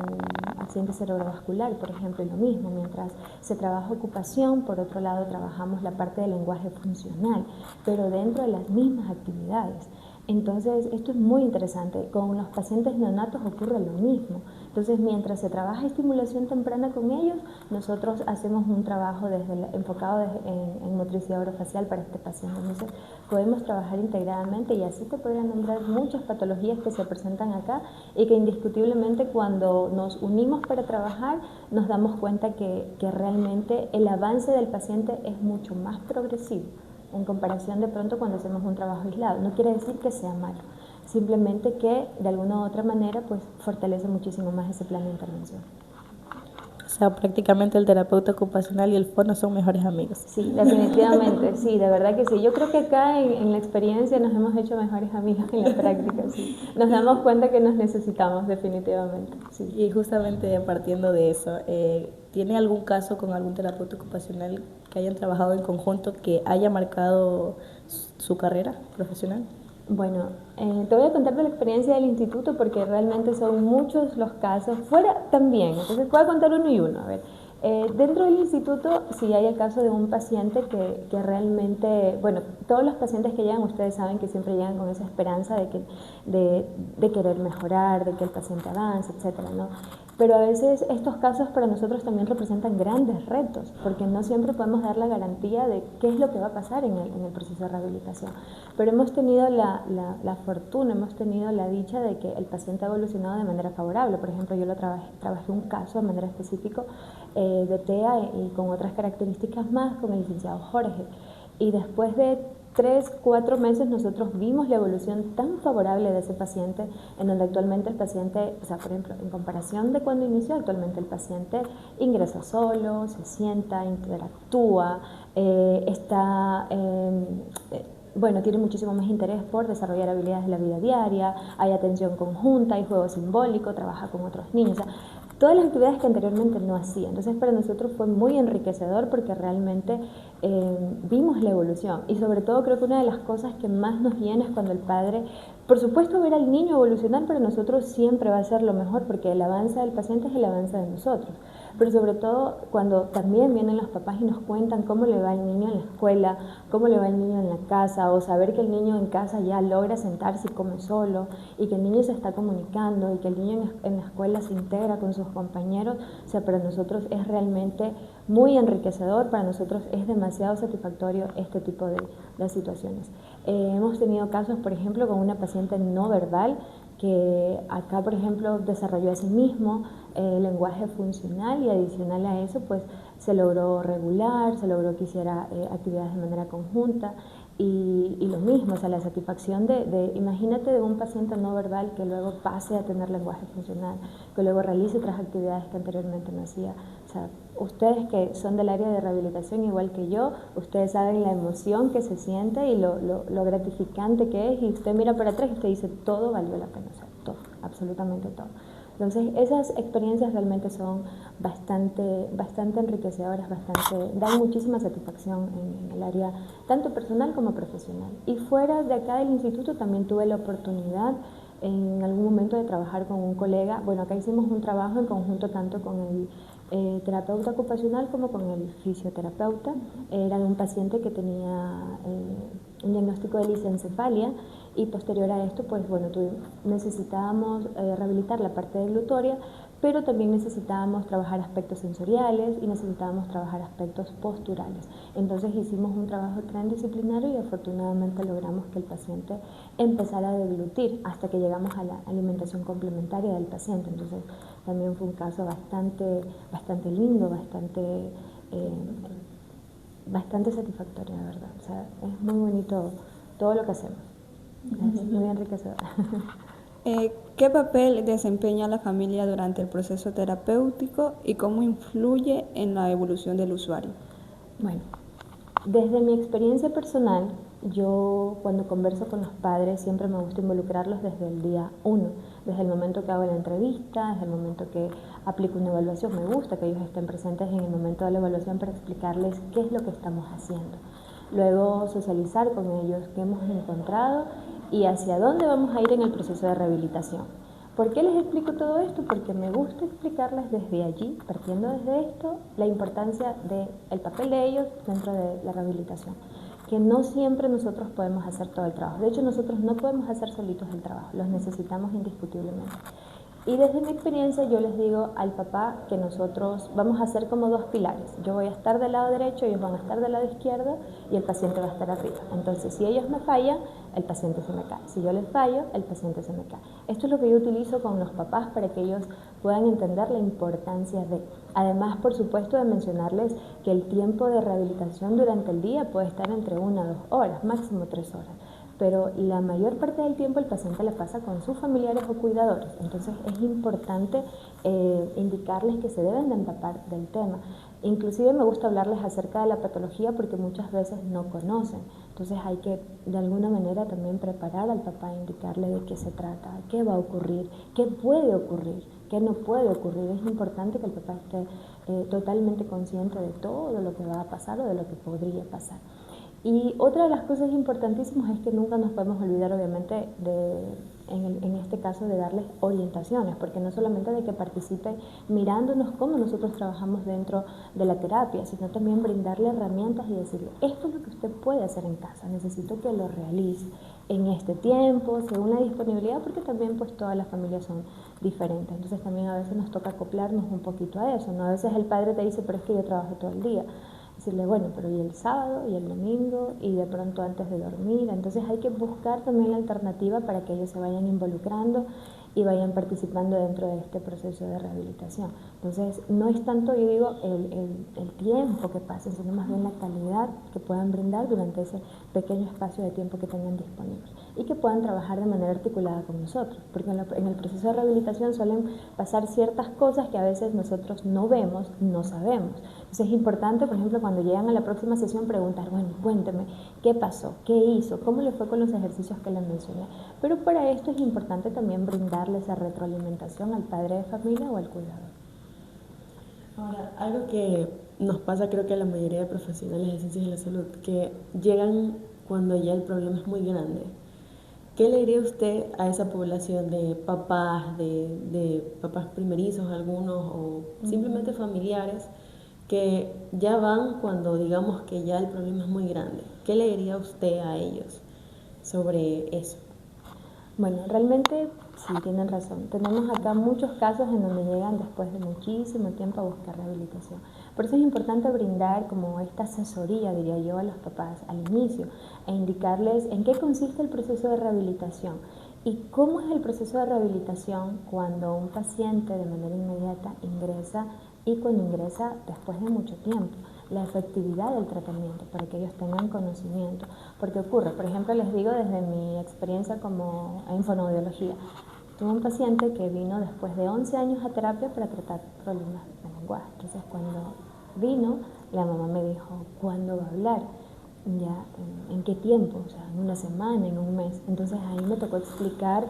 accidente cerebrovascular, por ejemplo, y lo mismo, mientras se trabaja ocupación, por otro lado, trabajamos la parte del lenguaje funcional, pero dentro de las mismas actividades. Entonces, esto es muy interesante. Con los pacientes neonatos ocurre lo mismo. Entonces, mientras se trabaja estimulación temprana con ellos, nosotros hacemos un trabajo enfocado en motricidad orofacial para este paciente. Entonces, podemos trabajar integradamente y así te podría nombrar muchas patologías que se presentan acá y que indiscutiblemente cuando nos unimos para trabajar, nos damos cuenta que realmente el avance del paciente es mucho más progresivo en comparación de pronto cuando hacemos un trabajo aislado. No quiere decir que sea malo, simplemente que de alguna u otra manera pues fortalece muchísimo más ese plan de intervención. O sea, prácticamente el terapeuta ocupacional y el fono son mejores amigos. Sí, definitivamente, sí, de verdad que sí. Yo creo que acá en la experiencia nos hemos hecho mejores amigos que en la práctica, sí. Nos damos cuenta que nos necesitamos definitivamente, sí. Y justamente partiendo de eso, ¿tiene algún caso con algún terapeuta ocupacional que hayan trabajado en conjunto que haya marcado su carrera profesional? Bueno, te voy a contar de la experiencia del instituto porque realmente son muchos los casos, fuera también, entonces voy a contar uno y uno. A ver, dentro del instituto sí hay el caso de un paciente que realmente, bueno, todos los pacientes que llegan, ustedes saben que siempre llegan con esa esperanza de querer mejorar, de que el paciente avance, etcétera, ¿no? Pero a veces estos casos para nosotros también representan grandes retos, porque no siempre podemos dar la garantía de qué es lo que va a pasar en el proceso de rehabilitación. Pero hemos tenido la fortuna, hemos tenido la dicha de que el paciente ha evolucionado de manera favorable. Por ejemplo, yo trabajé un caso de manera específica de TEA y con otras características más con el licenciado Jorge. Y después de 3, 4 meses nosotros vimos la evolución tan favorable de ese paciente, en donde actualmente el paciente, o sea, por ejemplo, en comparación de cuando inició, actualmente el paciente ingresa solo, se sienta, interactúa, bueno, tiene muchísimo más interés por desarrollar habilidades de la vida diaria, hay atención conjunta, hay juego simbólico, trabaja con otros niños, o sea, todas las actividades que anteriormente no hacía. Entonces para nosotros fue muy enriquecedor porque realmente vimos la evolución y sobre todo creo que una de las cosas que más nos llena es cuando el padre, por supuesto ver al niño evolucionar, pero nosotros siempre va a ser lo mejor porque el avance del paciente es el avance de nosotros. Pero sobre todo cuando también vienen los papás y nos cuentan cómo le va el niño en la escuela, cómo le va el niño en la casa, o saber que el niño en casa ya logra sentarse y come solo, y que el niño se está comunicando, y que el niño en la escuela se integra con sus compañeros, o sea, para nosotros es realmente muy enriquecedor, para nosotros es demasiado satisfactorio este tipo de situaciones. Hemos tenido casos, por ejemplo, con una paciente no verbal, que acá, por ejemplo, desarrolló a sí mismo lenguaje funcional y adicional a eso, pues se logró regular, se logró que hiciera actividades de manera conjunta y lo mismo, o sea, la satisfacción imagínate de un paciente no verbal que luego pase a tener lenguaje funcional, que luego realice otras actividades que anteriormente no hacía. O sea, ustedes que son del área de rehabilitación igual que yo, ustedes saben la emoción que se siente y lo gratificante que es, y usted mira para atrás y usted dice, todo valió la pena, o sea, todo, absolutamente todo. Entonces, esas experiencias realmente son bastante enriquecedoras, dan muchísima satisfacción en el área tanto personal como profesional. Y fuera de acá del instituto también tuve la oportunidad en algún momento de trabajar con un colega. Bueno, acá hicimos un trabajo en conjunto tanto con el terapeuta ocupacional como con el fisioterapeuta. Era de un paciente que tenía un diagnóstico de lisencefalia y posterior a esto, pues bueno, necesitábamos rehabilitar la parte glutoria, pero también necesitábamos trabajar aspectos sensoriales y necesitábamos trabajar aspectos posturales. Entonces hicimos un trabajo transdisciplinario y afortunadamente logramos que el paciente empezara a deglutir hasta que llegamos a la alimentación complementaria del paciente. Entonces también fue un caso bastante lindo, bastante eh, bastante satisfactoria, de verdad. O sea, es muy bonito todo lo que hacemos. Es muy enriquecedor. ¿Qué papel desempeña la familia durante el proceso terapéutico y cómo influye en la evolución del usuario? Bueno, desde mi experiencia personal, yo cuando converso con los padres siempre me gusta involucrarlos desde el día 1, desde el momento que hago la entrevista, desde el momento que aplico una evaluación. Me gusta que ellos estén presentes en el momento de la evaluación para explicarles qué es lo que estamos haciendo. Luego socializar con ellos qué hemos encontrado y hacia dónde vamos a ir en el proceso de rehabilitación. ¿Por qué les explico todo esto? Porque me gusta explicarles desde allí, partiendo desde esto, la importancia del papel de ellos dentro de la rehabilitación. Que no siempre nosotros podemos hacer todo el trabajo. De hecho, nosotros no podemos hacer solitos el trabajo, los necesitamos indiscutiblemente. Y desde mi experiencia yo les digo al papá que nosotros vamos a ser como dos pilares. Yo voy a estar del lado derecho, ellos van a estar del lado izquierdo y el paciente va a estar arriba. Entonces, si ellos me fallan, el paciente se me cae. Si yo les fallo, el paciente se me cae. Esto es lo que yo utilizo con los papás para que ellos puedan entender la importancia de. Además, por supuesto, de mencionarles que el tiempo de rehabilitación durante el día puede estar entre 1 a 2 horas, máximo 3 horas. Pero la mayor parte del tiempo el paciente la pasa con sus familiares o cuidadores. Entonces es importante indicarles que se deben de empapar del tema. Inclusive me gusta hablarles acerca de la patología porque muchas veces no conocen. Entonces hay que de alguna manera también preparar al papá, indicarle de qué se trata, qué va a ocurrir, qué puede ocurrir, qué no puede ocurrir. Es importante que el papá esté totalmente consciente de todo lo que va a pasar o de lo que podría pasar. Y otra de las cosas importantísimas es que nunca nos podemos olvidar, obviamente, en este caso, de darles orientaciones, porque no solamente de que participen mirándonos cómo nosotros trabajamos dentro de la terapia, sino también brindarle herramientas y decirle, esto es lo que usted puede hacer en casa, necesito que lo realice en este tiempo, según la disponibilidad, porque también pues todas las familias son diferentes, entonces también a veces nos toca acoplarnos un poquito a eso, ¿no? A veces el padre te dice, pero es que yo trabajo todo el día. Decirle, bueno, pero y el sábado y el domingo y de pronto antes de dormir. Entonces hay que buscar también la alternativa para que ellos se vayan involucrando y vayan participando dentro de este proceso de rehabilitación. Entonces no es tanto, yo digo, el tiempo que pasen, sino más bien la calidad que puedan brindar durante ese pequeño espacio de tiempo que tengan disponible y que puedan trabajar de manera articulada con nosotros, porque en el proceso de rehabilitación suelen pasar ciertas cosas que a veces nosotros no vemos, no sabemos. Entonces es importante, por ejemplo, cuando llegan a la próxima sesión preguntar, bueno, cuénteme, ¿qué pasó? ¿Qué hizo? ¿Cómo le fue con los ejercicios que le mencioné? Pero para esto es importante también brindarle esa retroalimentación al padre de familia o al cuidador. Ahora, algo que nos pasa creo que a la mayoría de profesionales de ciencias de la salud, que llegan cuando ya el problema es muy grande. ¿Qué le diría usted a esa población de papás, de papás primerizos algunos o simplemente familiares que ya van cuando digamos que ya el problema es muy grande? ¿Qué le diría usted a ellos sobre eso? Bueno, realmente sí, tienen razón. Tenemos acá muchos casos en donde llegan después de muchísimo tiempo a buscar rehabilitación. Por eso es importante brindar como esta asesoría, diría yo, a los papás al inicio e indicarles en qué consiste el proceso de rehabilitación y cómo es el proceso de rehabilitación cuando un paciente de manera inmediata ingresa y cuando ingresa después de mucho tiempo. La efectividad del tratamiento para que ellos tengan conocimiento. Porque ocurre, por ejemplo, les digo desde mi experiencia como en fonoaudiología. Tuve un paciente que vino después de 11 años a terapia para tratar problemas de lenguaje. Entonces, cuando vino, la mamá me dijo, ¿cuándo va a hablar? Ya, ¿en qué tiempo? O sea, en una semana, en un mes. Entonces, ahí me tocó explicar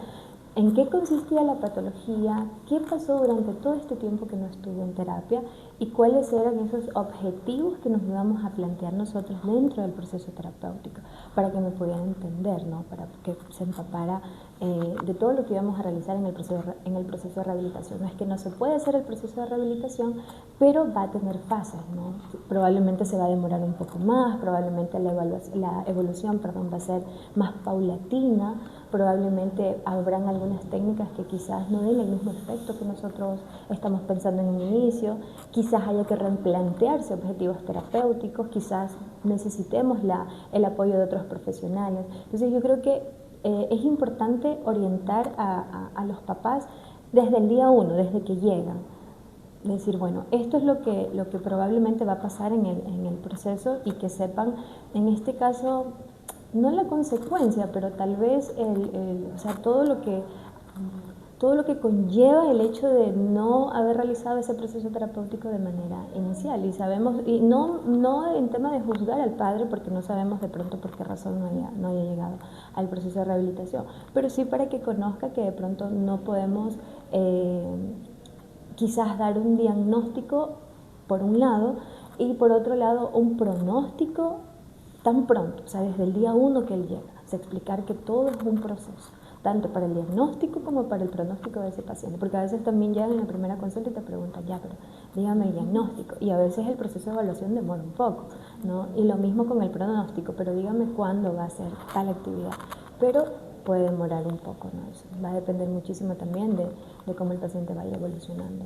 en qué consistía la patología, qué pasó durante todo este tiempo que no estuvo en terapia y cuáles eran esos objetivos que nos íbamos a plantear nosotros dentro del proceso terapéutico para que me pudieran entender, ¿no? Para que se empapara de todo lo que íbamos a realizar en el proceso de rehabilitación. No es que no se puede hacer el proceso de rehabilitación, pero va a tener fases, ¿no? Probablemente se va a demorar un poco más, probablemente la evolución va a ser más paulatina, probablemente habrán algunas técnicas que quizás no den el mismo efecto que nosotros estamos pensando en un inicio, quizás haya que replantearse objetivos terapéuticos, quizás necesitemos el apoyo de otros profesionales. Entonces yo creo que es importante orientar a los papás desde el día 1, desde que llegan. decir, bueno, esto es lo que probablemente va a pasar en el proceso y que sepan, en este caso, no la consecuencia, pero tal vez o sea, todo lo que conlleva el hecho de no haber realizado ese proceso terapéutico de manera inicial. Y sabemos, y no en tema de juzgar al padre, porque no sabemos de pronto por qué razón no haya llegado al proceso de rehabilitación, pero sí para que conozca que de pronto no podemos quizás dar un diagnóstico por un lado y por otro lado un pronóstico tan pronto, o sea, desde el día 1 que él llega. O sea, explicar que todo es un proceso, tanto para el diagnóstico como para el pronóstico de ese paciente, porque a veces también llegan en la primera consulta y te preguntan, ya, pero dígame el diagnóstico, y a veces el proceso de evaluación demora un poco, ¿no? Y lo mismo con el pronóstico, pero dígame cuándo va a ser tal actividad, pero puede demorar un poco, ¿no? Eso va a depender muchísimo también de cómo el paciente vaya evolucionando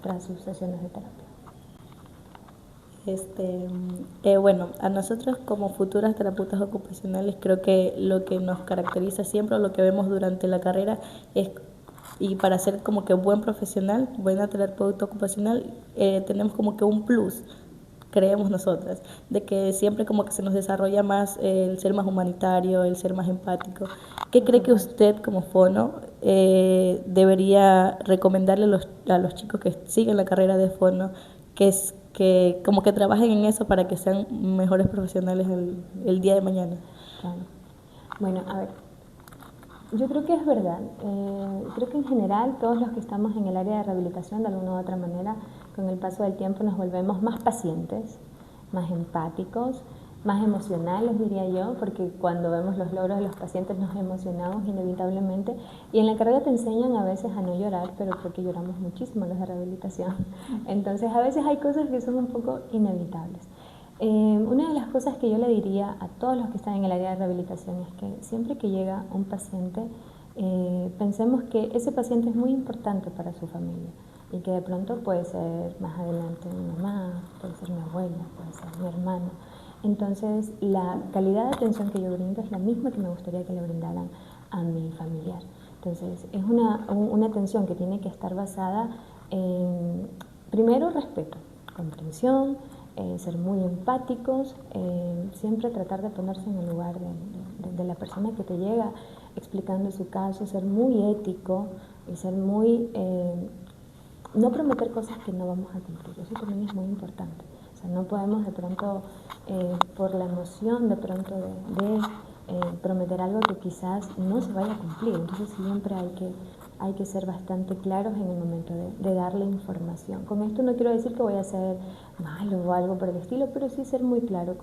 tras sus sesiones de terapia. Bueno, a nosotros como futuras terapeutas ocupacionales creo que lo que nos caracteriza siempre o lo que vemos durante la carrera es, y para ser como que buen profesional, buena terapeuta ocupacional, tenemos como que un plus, creemos nosotras, de que siempre como que se nos desarrolla más el ser más humanitario, el ser más empático. ¿Qué cree que usted como fono debería recomendarle a los chicos que siguen la carrera de fono, que como que trabajen en eso para que sean mejores profesionales el día de mañana? Claro. Bueno, a ver, yo creo que es verdad. Creo que en general todos los que estamos en el área de rehabilitación, de alguna u otra manera, con el paso del tiempo nos volvemos más pacientes, más empáticos, más emocionales, diría yo, porque cuando vemos los logros de los pacientes nos emocionamos inevitablemente. Y en la carrera te enseñan a veces a no llorar, pero porque lloramos muchísimo los de rehabilitación. Entonces a veces hay cosas que son un poco inevitables. Una de las cosas que yo le diría a todos los que están en el área de rehabilitación es que siempre que llega un paciente, pensemos que ese paciente es muy importante para su familia y que de pronto puede ser más adelante mi mamá, puede ser mi abuela, puede ser mi hermano. Entonces la calidad de atención que yo brindo es la misma que me gustaría que le brindaran a mi familiar. Entonces es una atención que tiene que estar basada en, primero, respeto, comprensión, ser muy empáticos, siempre tratar de ponerse en el lugar de la persona que te llega explicando su caso, ser muy ético y ser muy... no prometer cosas que no vamos a cumplir, eso también es muy importante. O sea, no podemos de pronto, por la emoción de pronto de prometer algo que quizás no se vaya a cumplir. Entonces siempre hay que ser bastante claros en el momento de darle información. Con esto no quiero decir que voy a ser malo o algo por el estilo, pero sí ser muy claro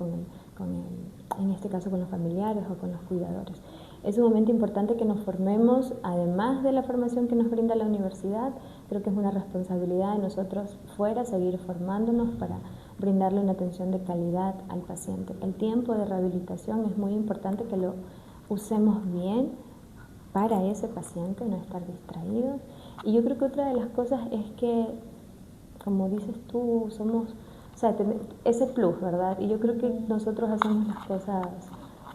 en este caso con los familiares o con los cuidadores. Es un momento importante que nos formemos, además de la formación que nos brinda la universidad. Creo que es una responsabilidad de nosotros fuera seguir formándonos para brindarle una atención de calidad al paciente. El tiempo de rehabilitación es muy importante que lo usemos bien para ese paciente, no estar distraídos. Y yo creo que otra de las cosas es que, como dices tú, somos, o sea, ese plus, ¿verdad? Y yo creo que nosotros hacemos las cosas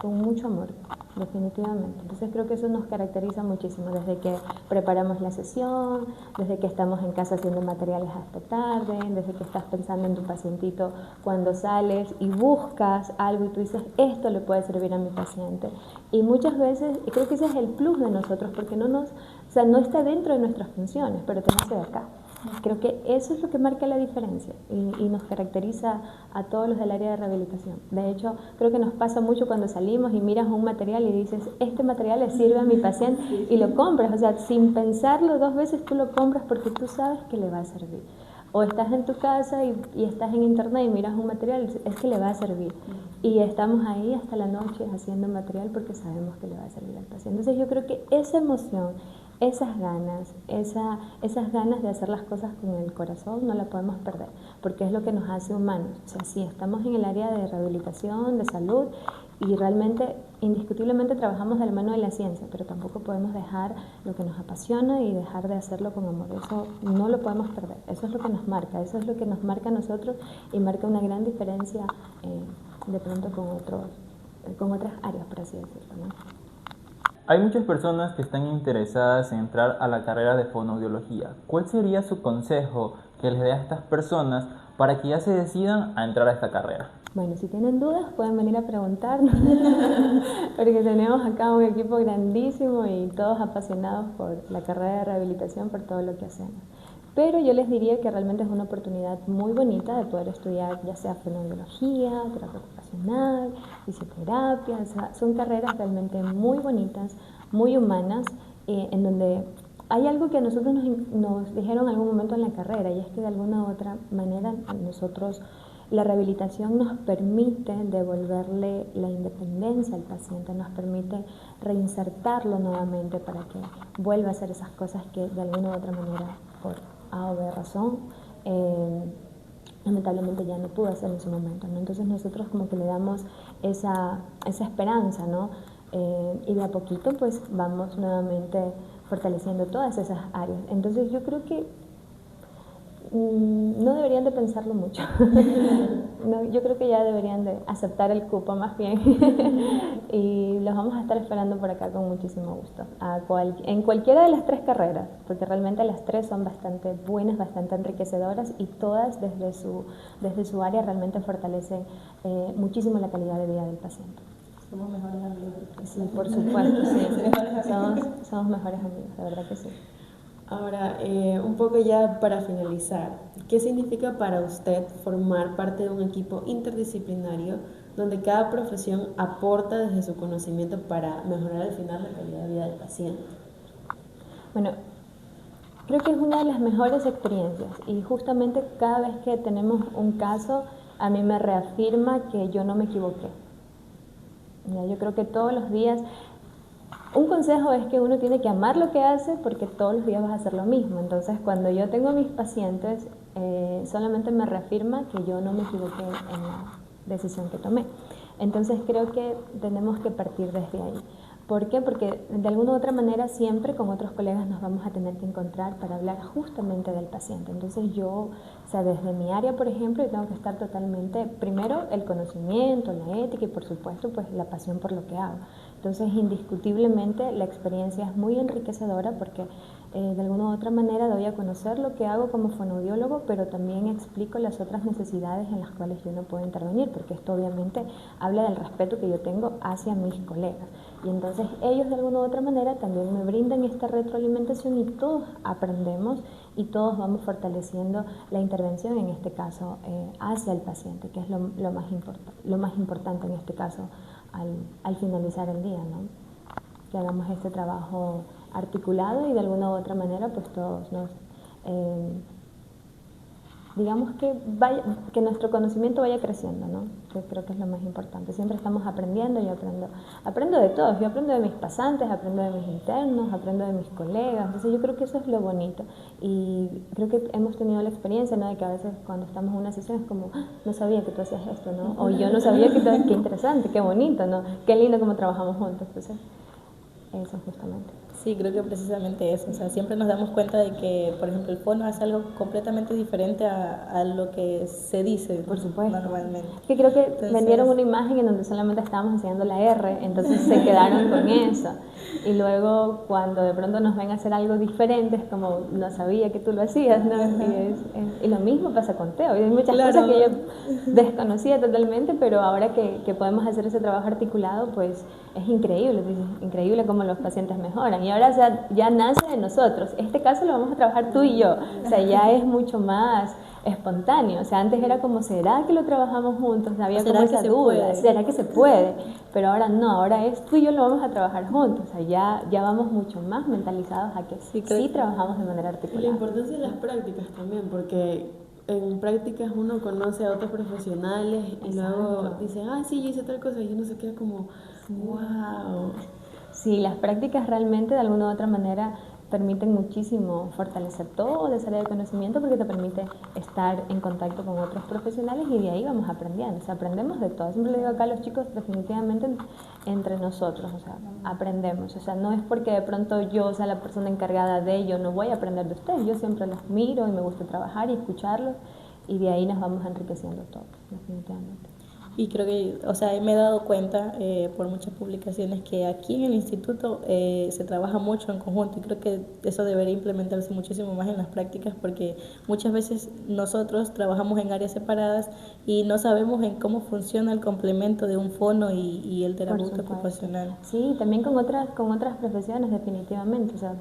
con mucho amor, definitivamente. Entonces creo que eso nos caracteriza muchísimo, desde que preparamos la sesión, desde que estamos en casa haciendo materiales hasta tarde, desde que estás pensando en tu pacientito cuando sales y buscas algo y tú dices, esto le puede servir a mi paciente. Y muchas veces, creo que ese es el plus de nosotros, porque no está dentro de nuestras funciones, pero te nace de acá. Creo que eso es lo que marca la diferencia y nos caracteriza a todos los del área de rehabilitación. De hecho, creo que nos pasa mucho cuando salimos y miras un material y dices, este material le sirve a mi paciente y lo compras. O sea, sin pensarlo dos veces tú lo compras porque tú sabes que le va a servir. O estás en tu casa y estás en internet y miras un material y dices, es que le va a servir. Y estamos ahí hasta la noche haciendo material porque sabemos que le va a servir al paciente. Entonces yo creo que esa emoción, esas ganas de hacer las cosas con el corazón no la podemos perder, porque es lo que nos hace humanos. O sea, sí, estamos en el área de rehabilitación, de salud, y realmente, indiscutiblemente trabajamos de la mano de la ciencia, pero tampoco podemos dejar lo que nos apasiona y dejar de hacerlo con amor. Eso no lo podemos perder, eso es lo que nos marca, eso es lo que nos marca a nosotros y marca una gran diferencia de pronto con otras áreas, por así decirlo, ¿no? Hay muchas personas que están interesadas en entrar a la carrera de fonoaudiología. ¿Cuál sería su consejo que les dé a estas personas para que ya se decidan a entrar a esta carrera? Bueno, si tienen dudas pueden venir a preguntarnos, porque tenemos acá un equipo grandísimo y todos apasionados por la carrera de rehabilitación, por todo lo que hacemos. Pero yo les diría que realmente es una oportunidad muy bonita de poder estudiar ya sea fonoaudiología, terapia ocupacional, fisioterapia, o sea, son carreras realmente muy bonitas, muy humanas, en donde hay algo que a nosotros nos dijeron en algún momento en la carrera, y es que de alguna u otra manera nosotros, la rehabilitación nos permite devolverle la independencia al paciente, nos permite reinsertarlo nuevamente para que vuelva a hacer esas cosas que de alguna u otra manera, por A o B razón, lamentablemente ya no pudo hacer en su momento, ¿no? Entonces nosotros como que le damos esa esperanza, ¿no? Y de a poquito pues vamos nuevamente fortaleciendo todas esas áreas. Entonces yo creo que no deberían de pensarlo mucho. No, yo creo que ya deberían de aceptar el cupo más bien. Y los vamos a estar esperando por acá con muchísimo gusto. En cualquiera de las tres carreras, porque realmente las tres son bastante buenas, bastante enriquecedoras y todas desde su área realmente fortalecen muchísimo la calidad de vida del paciente. Somos mejores amigos. Sí, por supuesto, sí. Somos mejores amigos, de verdad que sí. Ahora, un poco ya para finalizar, ¿qué significa para usted formar parte de un equipo interdisciplinario donde cada profesión aporta desde su conocimiento para mejorar al final la calidad de vida del paciente? Bueno, creo que es una de las mejores experiencias y justamente cada vez que tenemos un caso a mí me reafirma que yo no me equivoqué. Yo creo que todos los días, un consejo es que uno tiene que amar lo que hace porque todos los días vas a hacer lo mismo. Entonces, cuando yo tengo a mis pacientes, solamente me reafirma que yo no me equivoqué en la decisión que tomé. Entonces, creo que tenemos que partir desde ahí. ¿Por qué? Porque de alguna u otra manera siempre con otros colegas nos vamos a tener que encontrar para hablar justamente del paciente. Entonces yo, o sea, desde mi área, por ejemplo, yo tengo que estar totalmente, primero el conocimiento, la ética y por supuesto pues la pasión por lo que hago. Entonces indiscutiblemente la experiencia es muy enriquecedora porque de alguna u otra manera doy a conocer lo que hago como fonoaudiólogo, pero también explico las otras necesidades en las cuales yo no puedo intervenir, porque esto obviamente habla del respeto que yo tengo hacia mis colegas. Y entonces ellos de alguna u otra manera también me brindan esta retroalimentación y todos aprendemos y todos vamos fortaleciendo la intervención, en este caso hacia el paciente, que es lo más importante en este caso al finalizar el día, ¿no? Que hagamos este trabajo articulado y de alguna u otra manera pues todos nos digamos que nuestro conocimiento vaya creciendo, ¿no? Yo creo que es lo más importante. Siempre estamos aprendiendo y aprendo de todos. Yo aprendo de mis pasantes, aprendo de mis internos, aprendo de mis colegas. Entonces yo creo que eso es lo bonito. Y creo que hemos tenido la experiencia, ¿no? De que a veces cuando estamos en una sesión es como, no sabía que tú hacías esto, ¿no? O yo no sabía que tú, qué interesante, qué bonito, ¿no? Qué lindo cómo trabajamos juntos. Entonces, eso justamente. Sí, creo que precisamente eso. O sea, siempre nos damos cuenta de que, por ejemplo, el fono hace algo completamente diferente a lo que se dice, por supuesto, normalmente. Es que creo que vendieron una imagen en donde solamente estábamos enseñando la R, entonces se quedaron con eso. Y luego cuando de pronto nos ven a hacer algo diferente, es como, no sabía que tú lo hacías, ¿no? Y lo mismo pasa con Teo. Hay muchas cosas que yo desconocía totalmente, pero ahora que podemos hacer ese trabajo articulado, pues es increíble cómo los pacientes mejoran. Y ahora ya nace de nosotros. Este caso lo vamos a trabajar tú y yo. O sea, ya es mucho más espontáneo. O sea, antes era como, ¿será que lo trabajamos juntos? Había como esa duda. ¿Será que se puede? Pero ahora no, ahora es tú y yo lo vamos a trabajar juntos. O sea, ya vamos mucho más mentalizados a que sí trabajamos de manera articulada. La importancia de las prácticas también, porque en prácticas uno conoce a otros profesionales y luego dice, sí, yo hice tal cosa y uno se queda como, wow. Sí, las prácticas realmente de alguna u otra manera permiten muchísimo fortalecer toda esa área de conocimiento porque te permite estar en contacto con otros profesionales y de ahí vamos aprendiendo. O sea, aprendemos de todo. Siempre le digo acá a los chicos, definitivamente entre nosotros, o sea, aprendemos. O sea, no es porque de pronto yo sea la persona encargada de ello, no voy a aprender de ustedes. Yo siempre los miro y me gusta trabajar y escucharlos y de ahí nos vamos enriqueciendo todos, definitivamente. Y creo que, o sea, me he dado cuenta por muchas publicaciones que aquí en el instituto se trabaja mucho en conjunto y creo que eso debería implementarse muchísimo más en las prácticas porque muchas veces nosotros trabajamos en áreas separadas y no sabemos en cómo funciona el complemento de un fono y el Por terapeuta supuesto. ocupacional. Sí, también con otras profesiones definitivamente. O sea,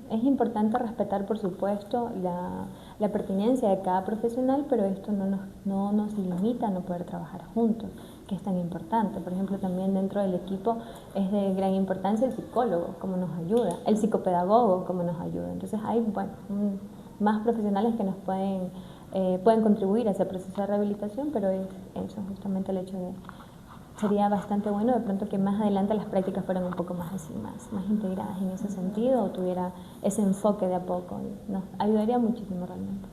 es importante respetar, por supuesto, la pertinencia de cada profesional, pero esto no nos limita a no poder trabajar juntos, que es tan importante. Por ejemplo, también dentro del equipo es de gran importancia el psicólogo, cómo nos ayuda, el psicopedagogo, cómo nos ayuda. Entonces hay, bueno, más profesionales que nos pueden contribuir a ese proceso de rehabilitación, pero es eso, justamente el hecho de sería bastante bueno de pronto que más adelante las prácticas fueran un poco más así, más integradas en ese sentido o tuviera ese enfoque de a poco. Nos ayudaría muchísimo realmente.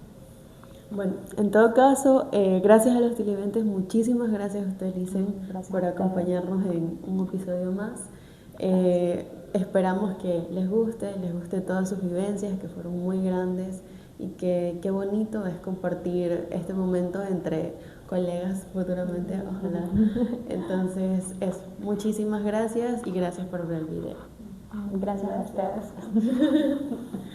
Bueno, en todo caso, gracias a los televidentes, muchísimas gracias a usted, Licen, por acompañarnos en un episodio más. Esperamos que les guste todas sus vivencias, que fueron muy grandes y que qué bonito es compartir este momento entre colegas futuramente, ojalá. Entonces, eso, muchísimas gracias y gracias por ver el video. Gracias a ustedes.